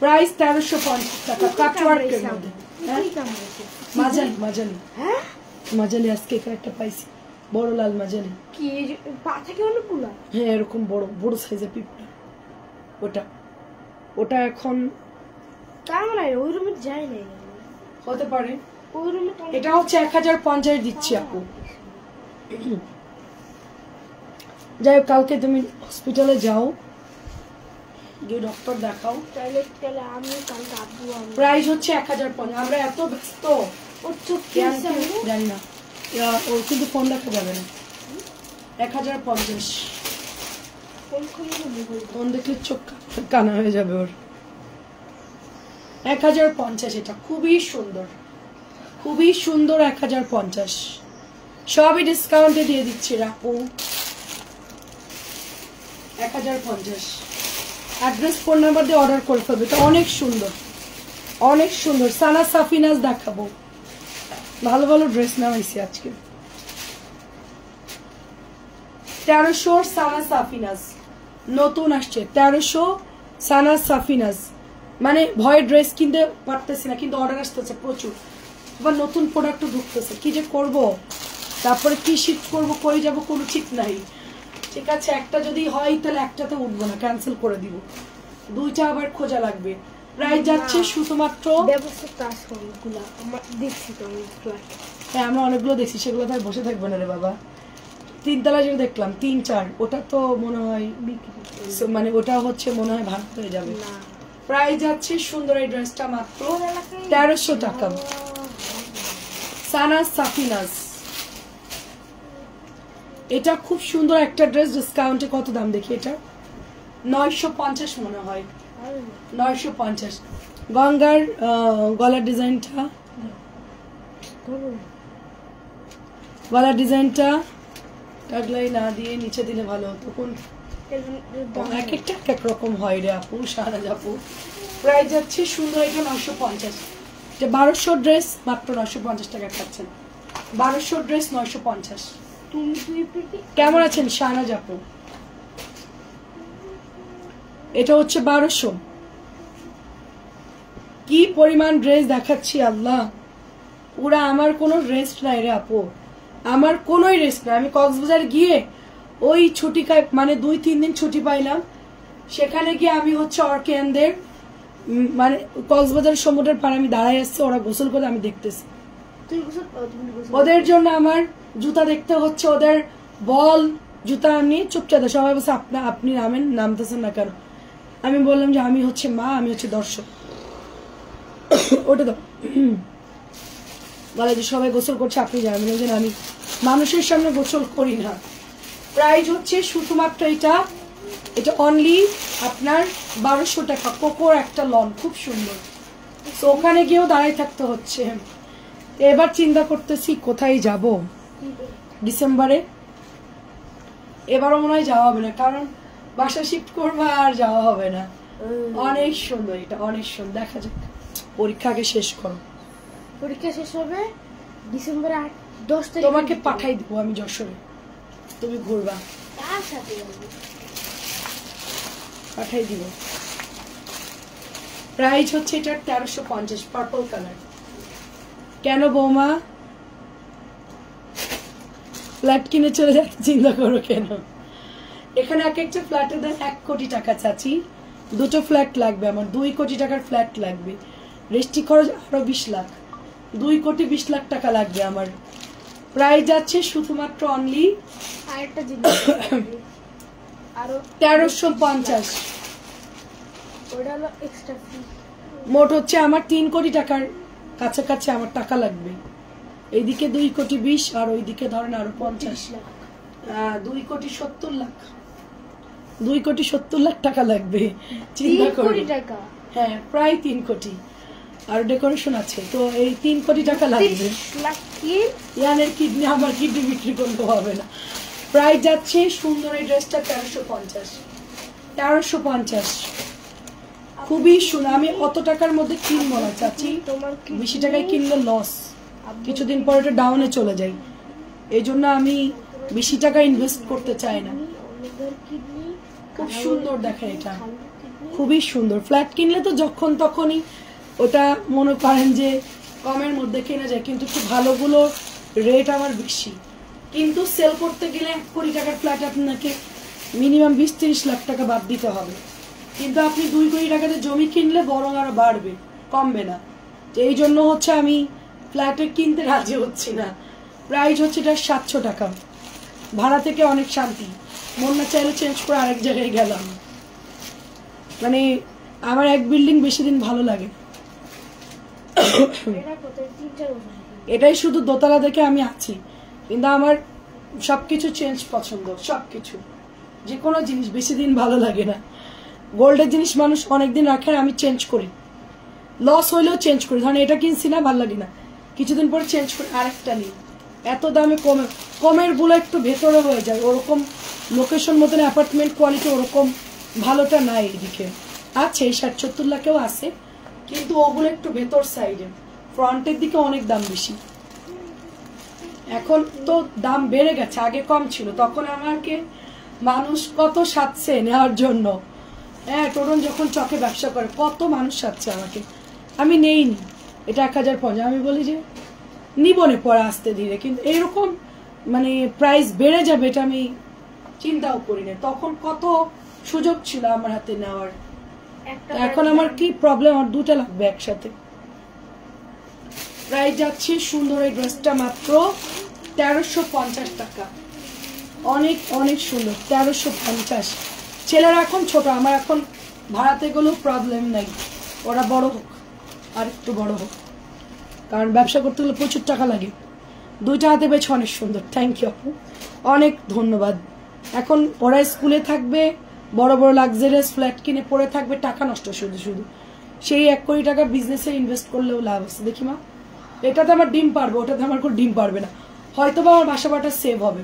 প্রাইস 1350 টাকা। কাটওয়ার্কের মধ্যে মাজালি, মাজালি, মাজালি আজকে একটা পাইছি, বড় লাল মাজালি। কি পা থেকে অনেকগুলা? হ্যাঁ, এরকম বড় বড় সাইজের পিঁপড়া। ওটা ওটা এখন তার মানে ওই রুমে যাই নাই, হতে পারে। ওই রুমে এটা হচ্ছে 1050 দিচ্ছি আপু। যাই হোক, কালকে তুমি হসপিটালে যাও, গিয়ে ডক্টর দেখাও। তাহলে আমি কালকে আব্বু প্রাইস হচ্ছে 1050। আমরা এত ব্যস্ত, ওর চোখ জানি না, ওর কিন্তু ফোন দেখা যাবে না। 1050 ফোন দেখলে চোখ কানা হয়ে যাবে ওর। 1050 এটা খুবই সুন্দর, খুবই সুন্দর। 1050 সবই ডিসকাউন্টে দিয়ে দিচ্ছি রাখো। 1050 অ্যাড্রেস ফোন নাম্বার দিয়ে অর্ডার করে ফেলবে। এটা অনেক সুন্দর, অনেক সুন্দর। সানা সাফিনাজ দেখাবো, ভালো ভালো ড্রেস নামাইছি আজকে। 1300 সানা সাফিনাজ নতুন আসছে, 1300 সানা সাফিনাজ। মানে ভয় ড্রেস কিনতে পারতেছি না, কিন্তু অর্ডার আসতেছে প্রচুর। আবার নতুন প্রোডাক্টও ঢুকতেছে, কি যে করব, তারপরে কি শিফট করবো, কই যাব কোনো ঠিক নাই। ঠিক আছে, একটা যদি হয় তাহলে একটাতে উঠবো না, ক্যান্সেল করে দিব। দুইটা আবার খোঁজা লাগবে। প্রাইস যাচ্ছে শুধুমাত্র, হ্যাঁ আমরা অনেকগুলো দেখছি, সেগুলো তাই বসে থাকবে না রে বাবা। 3 তলা যেটা দেখলাম 3 4, ওটা তো মনে হয় মানে ওটা হচ্ছে মনে হয় ভাগ হয়ে যাবে। প্রাইস যাচ্ছে সুন্দর এই ড্রেসটা মাত্র 1300 টাকা। সানা সাফিনাজ, এটা খুব সুন্দর একটা ড্রেস। ডিসকাউন্টে কত দাম দেখি, এটা 950 মনে হয়, 950। গঙ্গার গলার ডিজাইনটা, গলার ডিজাইনটা টাগলাই না দিয়ে নিচে দিলে ভালো হতো। কোন এক একটা এক রকম হয় রে আপু, শাহনাজ আপু। প্রাইস যাচ্ছে সুন্দর, এটা 950। যে 1200 ড্রেস মাত্র 950 টাকা খাচ্ছেন। 1200 ড্রেস 950। কেমন আছেন শাহনাজ আপু? এটা হচ্ছে 1200। কি পরিমাণ ড্রেস দেখাচ্ছি আল্লাহ, পুরা আমার কোনো রেস্ট নাই রে আপু, আমার কোনোই রেস্ট নাই। আমি কক্সবাজার গিয়ে ওই ছুটি মানে 2-3 দিন ছুটি পাইলাম, সেখানে গিয়ে আমি হচ্ছে অর্কেনদের মানে কক্সবাজার সমুদ্রের পাড়ে আমি দাঁড়াই আসছি, ওরা গোসল করে আমি দেখতেছি। ওদের জন্য আমার জুতা দেখতে হচ্ছে, ওদের বল জুতা আমি চুপচাপ। সবাই বলছে আপনি নামেন, নামতেছেন না কেন? আমি বললাম যে আমি হচ্ছে মা, আমি হচ্ছে দর্শক। ওটা তো বলে যে সবাই গোসল করছে, আপনি যাবেন। আমি মানুষের সামনে গোসল করি না। প্রাইস হচ্ছে শুধুমাত্র এটা অনলি আপনার 1200 টাকা। কোকোর একটা লন খুব সুন্দর, তো ওখানে গিয়েও দাঁড়াই থাকতে হচ্ছে। এবার চিন্তা করতেছি কোথায় যাব ডিসেম্বরে। এবারও মনে হয় যাওয়া হবে না, কারণ বাসা শিফট করবো আর যাওয়া হবে না। অনেক সুন্দর, এটা অনেক সুন্দর। দেখা যাক, পরীক্ষাকে শেষ করো। পরীক্ষা শেষ হবে ডিসেম্বর 10 তারিখ। তোমাকে পাঠাই দিব আমি যশোরে, তুমি ঘুরবা। তার সাথে যাবো, পাঠাই দিব। প্রাইস হচ্ছে এটার 1350, পার্পল কালার। কেন বৌমা ফ্ল্যাট কিনে চলে যাচ্ছে চিন্তা করো কেন? এখানে এক একটা ফ্ল্যাটের দাম 1 কোটি টাকা চাচি। 2টো ফ্ল্যাট লাগবে আমার, 2 কোটি টাকার ফ্ল্যাট লাগবে। রেজিস্ট্রি খরচ আরো 20 লাখ, 2 কোটি 20 লাখ টাকা লাগবে আমার। প্রাইস যাচ্ছে শুধুমাত্র অনলি আরেকটা জিনিস আরো 1350। ওটা হলো এক্সট্রা ফি। মোট হচ্ছে আমার 3 কোটি টাকার কাছাকাছি আমার টাকা লাগবে। এইদিকে 2 কোটি 20 আর ওইদিকে ধরেন আরো 50 লাখ, 2 কোটি 70 লাখ, 2 কোটি 70 লাখ টাকা লাগবে। চিন্তা 3 করো। কোটি টাকা? হ্যাঁ, প্রায় 3 কোটি। আর ডেকোরেশন আছে, তো এই 3 কোটি টাকা লাগবে। 30 লাখ কি? ইয়ানের কিডনি, আমার কিডনি বিক্রি করতে হবে না। প্রাইস যাচ্ছে সুন্দর এই ড্রেসটা 1350, 1350। খুবই সুন্দর। আমি অত টাকার মধ্যে কিনবো না চাচি, তোমার বেশি টাকায় কিনলে লস, কিছুদিন পরে এটা ডাউনে চলে যায়। এই জন্য আমি বেশি টাকা ইনভেস্ট করতে চাই না। খুব সুন্দর দেখে এটা, খুবই সুন্দর। ফ্ল্যাট কিনলে তো যখন তখনই ওটা মনে করেন যে কমের মধ্যে কেনা যায়, কিন্তু একটু ভালোগুলো রেট আমার বেশি। কিন্তু সেল করতে গেলে 1 কোটি টাকার ফ্ল্যাট আপনাকে মিনিমাম 20-30 লাখ টাকা বাদ দিতে হবে। কিন্তু আপনি 2 কোটি টাকাতে জমি কিনলে বরং আরো বাড়বে, কমবে না। এই জন্য হচ্ছে আমি ফ্ল্যাটে কিনতে রাজি হচ্ছি না। প্রাইস হচ্ছে এটা 700 টাকা। ভাড়া থেকে অনেক শান্তি, মন না চাইলে চেঞ্জ করে আরেক জায়গায় গেলাম। মানে আমার এক বিল্ডিং বেশি দিন ভালো লাগে। এটাই শুধু দোতলা দেখে আমি আছি, কিন্তু আমার সবকিছু চেঞ্জ পছন্দ। সবকিছু, যে কোনো জিনিস বেশি দিন ভালো লাগে না। গোল্ডের জিনিস মানুষ অনেকদিন রাখে, আমি চেঞ্জ করি। লস হইলেও চেঞ্জ করি। ধরেন এটা কিনছি না, ভালো লাগে না, কিছুদিন পরে চেঞ্জ করি, আরেকটা নিই। এত দামে কমের গুলো একটু ভেতরে হয়ে যায়, ওরকম লোকেশন মতন অ্যাপার্টমেন্ট কোয়ালিটি ওরকম ভালোটা নাই এদিকে। আছে 60-70 লাখেও আছে, কিন্তু ওগুলো একটু ভেতর সাইডে, ফ্রন্টের দিকে অনেক দাম বেশি। এখন তো দাম বেড়ে গেছে, আগে কম ছিল। তখন আমাকে মানুষ কত সাজছে নেওয়ার জন্য। হ্যাঁ, টোরন যখন চকে ব্যবসা করে কত মানুষ সাজছে আমাকে, আমি নেইনি। এটা 1050, আমি বলি যে নিবনে পরে আসতে ধীরে। কিন্তু এরকম মানে প্রাইস বেড়ে যাবে এটা আমি চিন্তাও করি না। তখন কত সুযোগ ছিল আমার হাতে নেওয়ার। এখন আমার কি প্রবলেম, আমার 2টা লাগবে একসাথে। প্রাইস যাচ্ছে সুন্দর এই ড্রেসটা মাত্র 1350 টাকা। অনেক অনেক সুন্দর, 1350। ছেলেরা এখন ছোট, আমার এখন ভাড়াতে গেলেও প্রবলেম নাই। ওরা বড় হোক, আর একটু বড় হোক, কারণ ব্যবসা করতে গেলে প্রচুর টাকা লাগে। 2টা হাতে বেশ অনেক সুন্দর। থ্যাংক ইউ আপু, অনেক ধন্যবাদ। এখন ওরা স্কুলে থাকবে, বড় বড় লাক্সারিয়াস ফ্ল্যাট কিনে পড়ে থাকবে, টাকা নষ্ট শুধু শুধু। সেই 1 কোটি টাকা বিজনেসে ইনভেস্ট করলেও লাভ আছে। দেখি মা, এটাতে আমার ডিম পারবে, ওটাতে আমার কোনো ডিম পারবে না। হয়তো বা আমার বাসা বাটা সেভ হবে।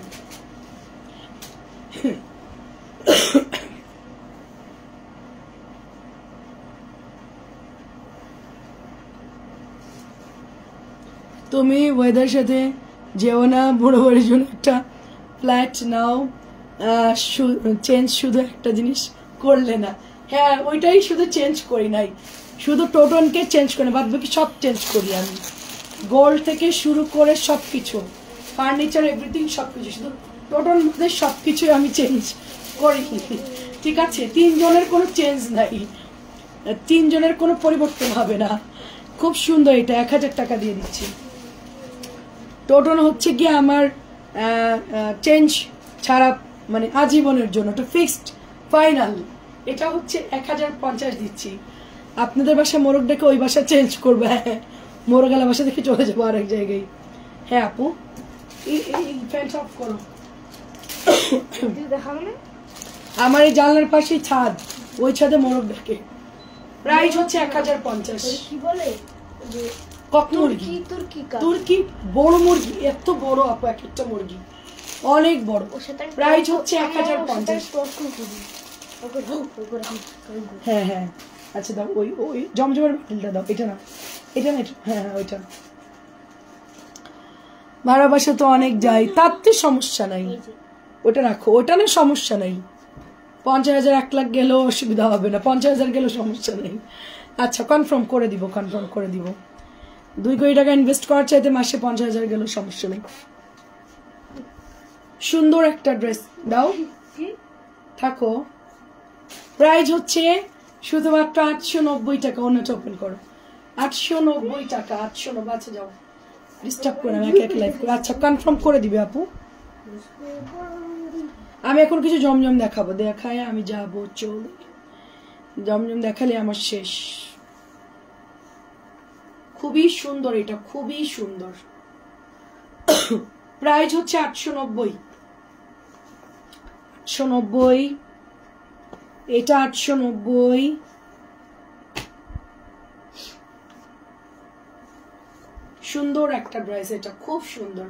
তুমি ওয়েদার সাথে যেও না, বুড়ো বাড়ির জন্য একটা ফ্ল্যাট নাও। চেঞ্জ শুধু একটা জিনিস করলে না। হ্যাঁ, ওইটাই শুধু চেঞ্জ করি নাই, শুধু টোটনকে চেঞ্জ করি, বাদ বাকি সব চেঞ্জ করি আমি। গোল্ড থেকে শুরু করে সবকিছু, ফার্নিচার, এভরিথিং সবকিছু, শুধু টোটন মধ্যে সবকিছু আমি চেঞ্জ করি। ঠিক আছে, 3 জনের কোনো চেঞ্জ নাই, 3 জনের কোনো পরিবর্তন হবে না। খুব সুন্দর, এটা 1000 টাকা দিয়ে দিচ্ছি। টোটন হচ্ছে গিয়ে আমার চেঞ্জ ছাড়া, মানে আজীবনের জন্য, এটা ফিক্সড ফাইনাল। এটা হচ্ছে 1050 দিচ্ছি। আপনাদের বাসায় মোরগ ডেকে ওই বাসা চেঞ্জ করবে। হ্যাঁ, মোরগালা বাসা দেখে চলে যাবো আরেক জায়গায়। হ্যাঁ আপু, ফ্যান অফ করো। আমার এই জানলার পাশে ছাদ, ওই ছাদে মোরগ ডেকে। প্রাইস হচ্ছে 1050। কি বলে কক মুরগি, তুর্কি বড় মুরগি, এত বড় আপু এক একটা মুরগি। অনেক বড়, প্রাইস হচ্ছে 1050। হ্যাঁ হ্যাঁ আচ্ছা দাও, ওই ওই জমজমের বাটিলটা দাও, এটা না এটা না এটা, হ্যাঁ হ্যাঁ ওইটা। ভাড়া বাসা তো অনেক যায়, তার তো সমস্যা নাই, ওটা রাখো, ওটা না সমস্যা নাই। 50,000 1 লাখ গেলেও অসুবিধা হবে না, 50,000 গেলেও সমস্যা নেই। আচ্ছা কনফার্ম করে দিব, কনফার্ম করে দিব। 2 কোটি টাকা ইনভেস্ট করার চাইতে মাসে 50,000 গেলেও সমস্যা নেই। সুন্দর একটা ড্রেস দাও, থাকো। প্রাইস হচ্ছে শুধুমাত্র 890 টাকা। অন্যটা ওপেন করো, 890 টাকা, 890। আচ্ছা যাও, ডিস্টার্ব করে না, এক লাইভ করে। আচ্ছা কনফার্ম করে দিবে আপু। আমি এখন কিছু জমজম দেখাবো, দেখায় আমি যাবো, চল জমজম দেখালে আমার শেষ। খুবই সুন্দর, এটা খুবই সুন্দর। প্রাইস হচ্ছে 890, 890, এটা 890। সুন্দর একটা ড্রেস, এটা খুব সুন্দর,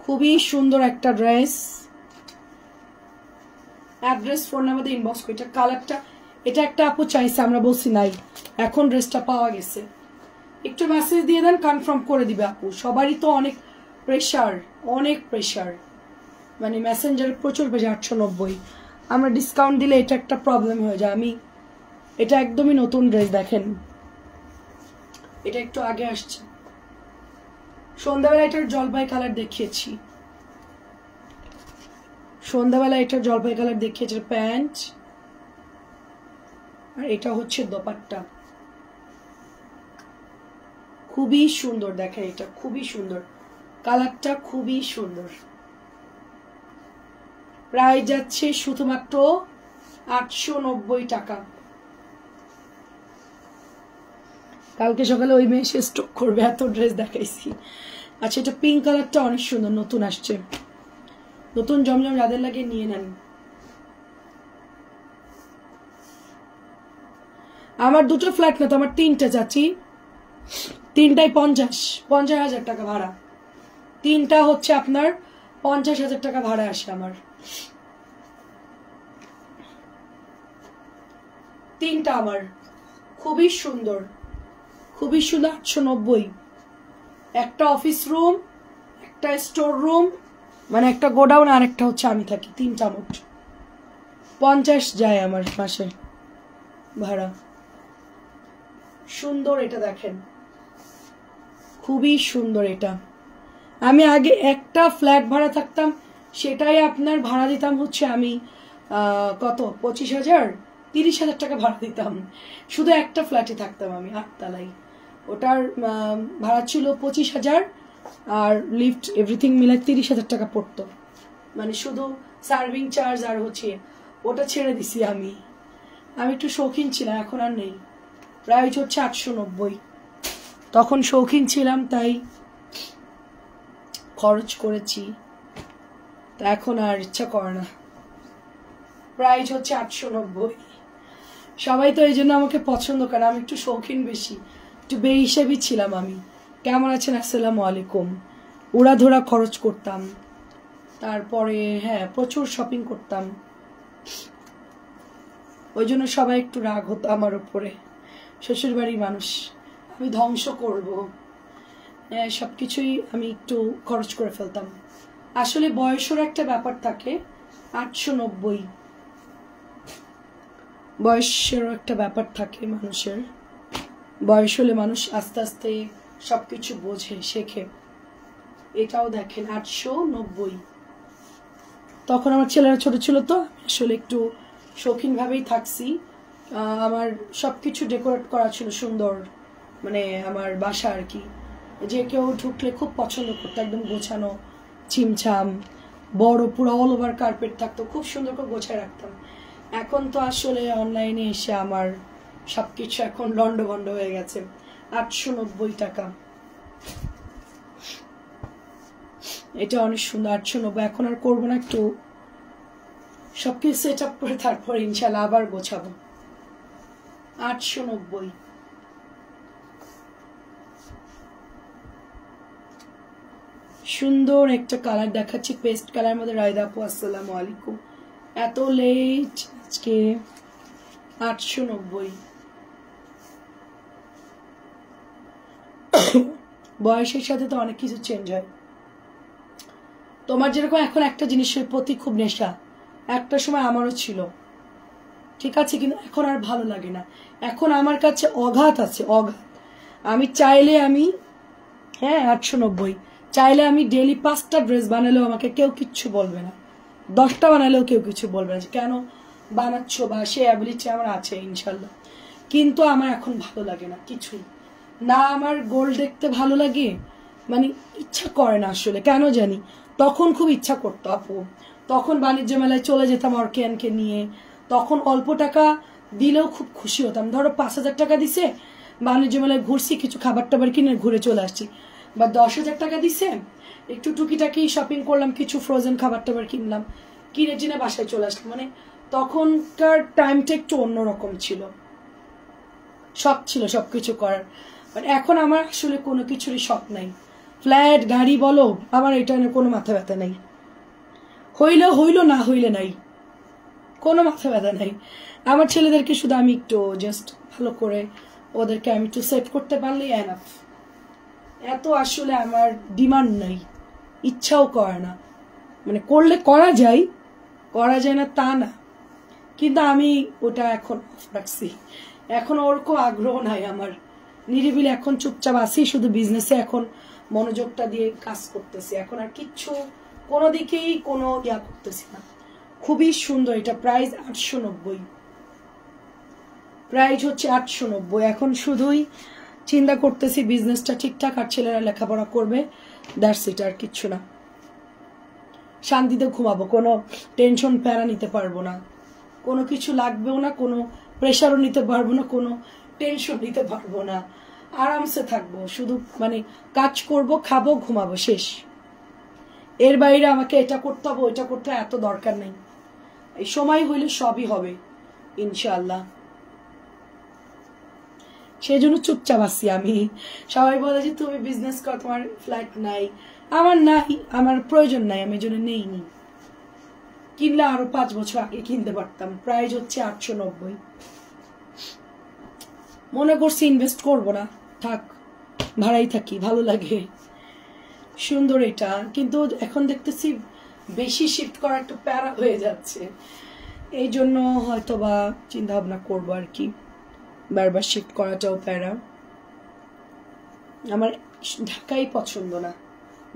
খুবই সুন্দর একটা dress. Address phone number inbox করে। এটা কালারটা, এটা একটা আপু চাইছে, আমরা বলছি নাই, এখন ড্রেসটা পাওয়া গেছে। একটু মেসেজ দিয়ে দেন, কনফার্ম করে দিবে আপু। সবারই তো অনেক প্রেশার, অনেক প্রেশার, মানে মেসেঞ্জারে প্রচুর প্রেশার। 890 আমরা ডিসকাউন্ট দিলে এটা একটা প্রবলেম হয়ে যায়। আমি এটা একদমই নতুন ড্রেস, দেখেন এটা একটু আগে আসছে। সন্ধ্যাবেলা এটার জলপাই কালার দেখিয়েছি, সন্ধ্যাবেলা এটার জলপাই কালার দেখিয়েছে প্যান্ট, আর এটা হচ্ছে দোপাট্টা। খুবই সুন্দর, দেখেন এটা খুবই সুন্দর, কালারটা খুবই সুন্দর। প্রাইস যাচ্ছে শুধুমাত্র 890 টাকা। কালকে সকালে ওই মেয়ে সে স্টক করবে, এত ড্রেস দেখাইছি। আচ্ছা এটা পিঙ্ক কালারটা অনেক সুন্দর, নতুন আসছে, নতুন জমজম যাদের লাগে নিয়ে নেন। আমার দুটো ফ্ল্যাট না তো, আমার 3টা চাচি, 3টাই 50,000 টাকা ভাড়া। 3টা হচ্ছে আপনার 50,000 টাকা ভাড়া আসে আমার, 3টা আমার। খুবই সুন্দর, খুবই সুন্দর। 890, একটা অফিস রুম, একটা স্টোর রুম, মানে একটা গোডাউন, আর একটা হচ্ছে আমি থাকি, 3টা মোট 50 যায় আমার মাসে ভাড়া। সুন্দর এটা দেখেন, খুবই সুন্দর এটা। আমি আগে একটা ফ্ল্যাট ভাড়া থাকতাম, সেটাই আপনার ভাড়া দিতাম হচ্ছে আমি কত 25,000 30,000 টাকা ভাড়া দিতাম। শুধু একটা ফ্ল্যাটে থাকতাম আমি, 8 তলায়। ওটার ভাড়া ছিল 25,000, আর লিফট এভরিথিং মিলে 30,000 টাকা পড়তো, মানে শুধু সার্ভিং চার্জ আর হচ্ছে। ওটা ছেড়ে দিছি আমি, আমি একটু শৌখিন ছিলাম, এখন আর নেই। প্রাইস হচ্ছে 890, তখন শৌখিন ছিলাম তাই খরচ করেছি, তা এখন আর ইচ্ছা করে না। প্রাইস হচ্ছে 890। সবাই তো এই জন্য আমাকে পছন্দ করে, আমি একটু শৌখিন বেশি, একটু বেহিসাবি ছিলাম আমি। কেমন আছেন? আসসালামু আলাইকুম। উড়াধুরা খরচ করতাম, তারপরে হ্যাঁ প্রচুর শপিং করতাম, ওই জন্য সবাই একটু রাগ হতো আমার উপরে। শ্বশুর বাড়ির মানুষ, আমি ধ্বংস করব, সবকিছুই আমি একটু খরচ করে ফেলতাম। আসলে বয়সের একটা ব্যাপার থাকে, 890 বয়সেরও একটা ব্যাপার থাকে মানুষের। বয়স হলে মানুষ আস্তে আস্তে সবকিছু বোঝে, শেখে। এটাও দেখেন 890। তখন আমার ছেলেরা ছোট ছিল তো, আসলে একটু শৌখিন ভাবেই থাকছি। আমার সবকিছু ডেকোরেট করা ছিল সুন্দর, মানে আমার বাসা আর কি, যে কেউ ঢুকলে খুব পছন্দ করতো, একদম গোছানো, ছিমছাম, বড় পুরো অল ওভার কার্পেট থাকতো, খুব সুন্দর করে গোছায় রাখতাম। এখন তো আসলে অনলাইনে এসে আমার সবকিছু এখন লন্ডভন্ড হয়ে গেছে। 890 টাকা, এটা অনেক সুন্দর। 890 এখন আর করবো না, একটু সবকিছু সেট আপ করে তারপর ইনশাল্লাহ আবার গোছাবো। 890। সুন্দর একটা কালার দেখাচ্ছি, পেস্ট কালার মধ্যে। রায়দা আপু আসসালামু আলাইকুম। এত লেট আজকে। 890। বয়সের সাথে তো অনেক কিছু চেঞ্জ হয়। তোমার যেরকম এখন একটা জিনিসের প্রতি খুব নেশা, একটা সময় আমারও ছিল, ঠিক আছে, কিন্তু এখন আর ভালো লাগে না। এখন আমার কাছে অঘাত আছে, অঘাত। আমি চাইলে আমি, হ্যাঁ 890, চাইলে আমি ডেইলি 5টা ড্রেস বানালেও আমাকে কেউ কিচ্ছু বলবে না, 10টা বানালেও কেউ কিছু বলবে না কেন বানাচ্ছ, বা সে অ্যাবিলিটি আমার আছে ইনশাল্লাহ। কিন্তু আমার এখন ভালো লাগে না কিছুই না। আমার গোল দেখতে ভালো লাগে, মানে ইচ্ছা করে না আসলে, কেন জানি। তখন খুব ইচ্ছা করতো আপু, তখন বাণিজ্য মেলায় চলে যেতাম অর্কেয়ানকে নিয়ে, তখন অল্প টাকা দিলেও খুব খুশি হতাম। ধরো 5,000 টাকা দিছে, বাণিজ্য মেলায় ঘুরছি, কিছু খাবার টাবার কিনে ঘুরে চলে আসছি, বা 10,000 টাকা দিছে, একটু টুকিটাকি শপিং করলাম, কিছু ফ্রোজেন খাবার টাবার কিনলাম, কিনে টিনে বাসায় চলে আসলাম। মানে তখনকার টাইমটা একটু অন্যরকম ছিল, শখ ছিল সবকিছু করার। বাট এখন আমার আসলে কোনো কিছুরই শখ নাই। ফ্ল্যাট গাড়ি বলো, আমার এটা নিয়ে কোনো মাথা ব্যথা নাই। হইলে হইলো, না হইলে নাই, কোনো মাথা ব্যথা নাই। আমার ছেলেদেরকে শুধু আমি একটু জাস্ট ভালো করে ওদেরকে আমি একটু সেট করতে পারলেই এনাফ। এত আসলে আমার ডিমান্ড নাই, ইচ্ছাও করে না। মানে করলে করা যায় না তা না, কিন্তু আমি ওটা এখন অফ রাখছি। এখন ওরকম আগ্রহ নাই আমার, নিরিবিলি এখন চুপচাপ আছি, শুধু বিজনেসে এখন মনোযোগটা দিয়ে কাজ করতেছি। এখন আর কিচ্ছু কোনো দিকেই কোনো ইয়া করতেছি না। খুবই সুন্দর এটা, প্রাইস 890, প্রাইস হচ্ছে 890। এখন শুধুই চিন্তা করতেছি বিজনেসটা ঠিকঠাক আর ছেলেরা লেখাপড়া করবে, দ্যাটস ইট, আর কিচ্ছু না। শান্তিতে ঘুমাবো, কোনো টেনশন প্যারা নিতে পারবো না, কোনো কিছু লাগবেও না, কোনো প্রেশারও নিতে পারবো না, কোনো টেনশন নিতে পারবো না, আরামসে থাকবো। শুধু মানে কাজ করব, খাবো, ঘুমাবো, শেষ। এর বাইরে আমাকে এটা করতে হবে, ওইটা করতে হবে, এত দরকার নেই। এই সময় হইলে সবই হবে ইনশাআল্লাহ। সেই জন্য চুপচাপ আছি আমি। সবাই বলে যে তুমি বিজনেস কর, তোমার ফ্ল্যাট নাই। আমার নাই, আমার প্রয়োজন নাই, আমি জন্য নেইনি। কিনলে আরো 5 বছর আগে কিনতে পারতাম। প্রাইস হচ্ছে 890। মনে করছি ইনভেস্ট করব না, থাক, ভাড়াই থাকি, ভালো লাগে। সুন্দর এটা, কিন্তু এখন দেখতেছি বেশি শিফট করা একটু প্যারা হয়ে যাচ্ছে, এই জন্য হয়তো বা চিন্তা ভাবনা করবো আর কি। বারবার শিফট করাটাও প্যারা। আমার ঢাকাই পছন্দ না,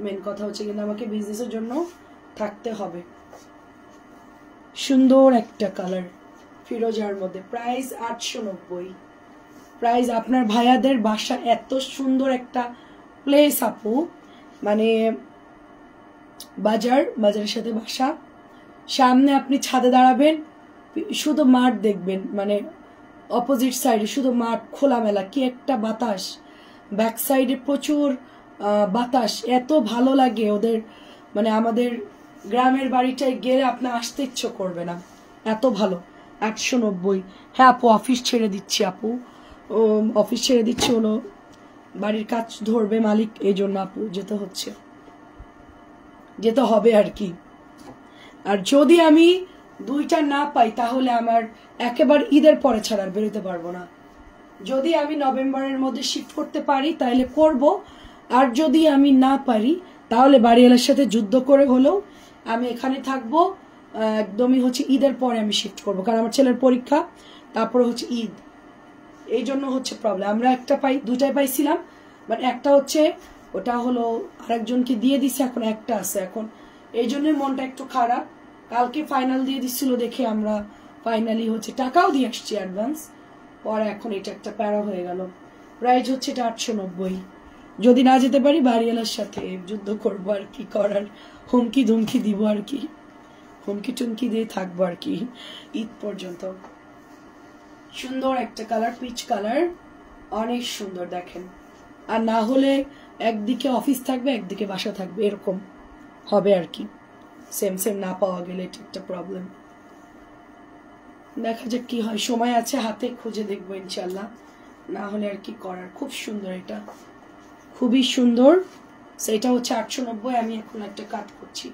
মেন কথা হচ্ছে, কিন্তু আমাকে বিজনেসের জন্য থাকতে হবে। সুন্দর একটা কালার ফিরোজার মধ্যে, প্রাইস 890। প্রাইস আপনার ভাইয়াদের বাসা এত সুন্দর একটা প্লেস আপু, মানে বাজারের সাথে বাসা, সামনে আপনি ছাদে দাঁড়াবেন, শুধু মাঠ দেখবেন, মানে অপোজিট সাইডে শুধু মাঠ, খোলামেলা, কি একটা বাতাস, ব্যাক সাইডে প্রচুর বাতাস, এত ভালো লাগে ওদের। মানে আমাদের গ্রামের বাড়িটায় গেলে আপনার আসতে ইচ্ছে করবে না, এত ভালো। 890। হ্যাঁ আপু, অফিস ছেড়ে দিচ্ছি আপু, অফিস ছেড়ে দিচ্ছে, হলো বাড়ির কাজ ধরবে মালিক, এই জন্য আপু যেতে হবে আর কি। আর যদি আমি 2টা না পাই, তাহলে আমার একেবারে ঈদের পরে ছাড়া বেরোতে পারবো না। যদি আমি নভেম্বরের মধ্যে শিফট করতে পারি তাহলে করব, আর যদি আমি না পারি তাহলে বাড়িওয়ালার সাথে যুদ্ধ করে হলেও আমি এখানে থাকবো। একদমই হচ্ছে ঈদের পরে আমি শিফট করব, কারণ আমার ছেলের পরীক্ষা, তারপরে হচ্ছে ঈদ, এই জন্য হচ্ছে প্রবলেম। আমরা 2টাই পাইছিলাম, বাট একটা হচ্ছে ওটা হলো আরেকজনকে দিয়ে দিছে, এখন একটা আছে, এখন এই জন্য মনটা একটু খারাপ। কালকে ফাইনাল দিয়ে দিচ্ছিল দেখে আমরা ফাইনালি হচ্ছে টাকাও দিয়ে আসছি অ্যাডভান্স, পরে এখন এটা একটা প্যারা হয়ে গেল। প্রাইস হচ্ছে এটা 890। যদি না যেতে পারি বাড়িওয়ালার সাথে যুদ্ধ করবো, আর কি করার, হুমকি ধুমকি দিব আর কি, হুমকি টুমকি দিয়ে থাকবো আর কি ঈদ পর্যন্ত। সুন্দর একটা কালার, পিচ কালার, অনেক সুন্দর দেখেন। আর না হলে একদিকে অফিস থাকবে, একদিকে বাসা থাকবে, এরকম হবে আর কি। সেম না পাওয়া গেলে এটা একটা প্রবলেম। দেখা যাক কি হয়, সময় আছে হাতে, খুঁজে দেখবো ইনশাল্লাহ, না হলে আর কি করার। খুব সুন্দর এটা, খুবই সুন্দর সো এটা হচ্ছে 890, আমি এখন একটা কাট করছি।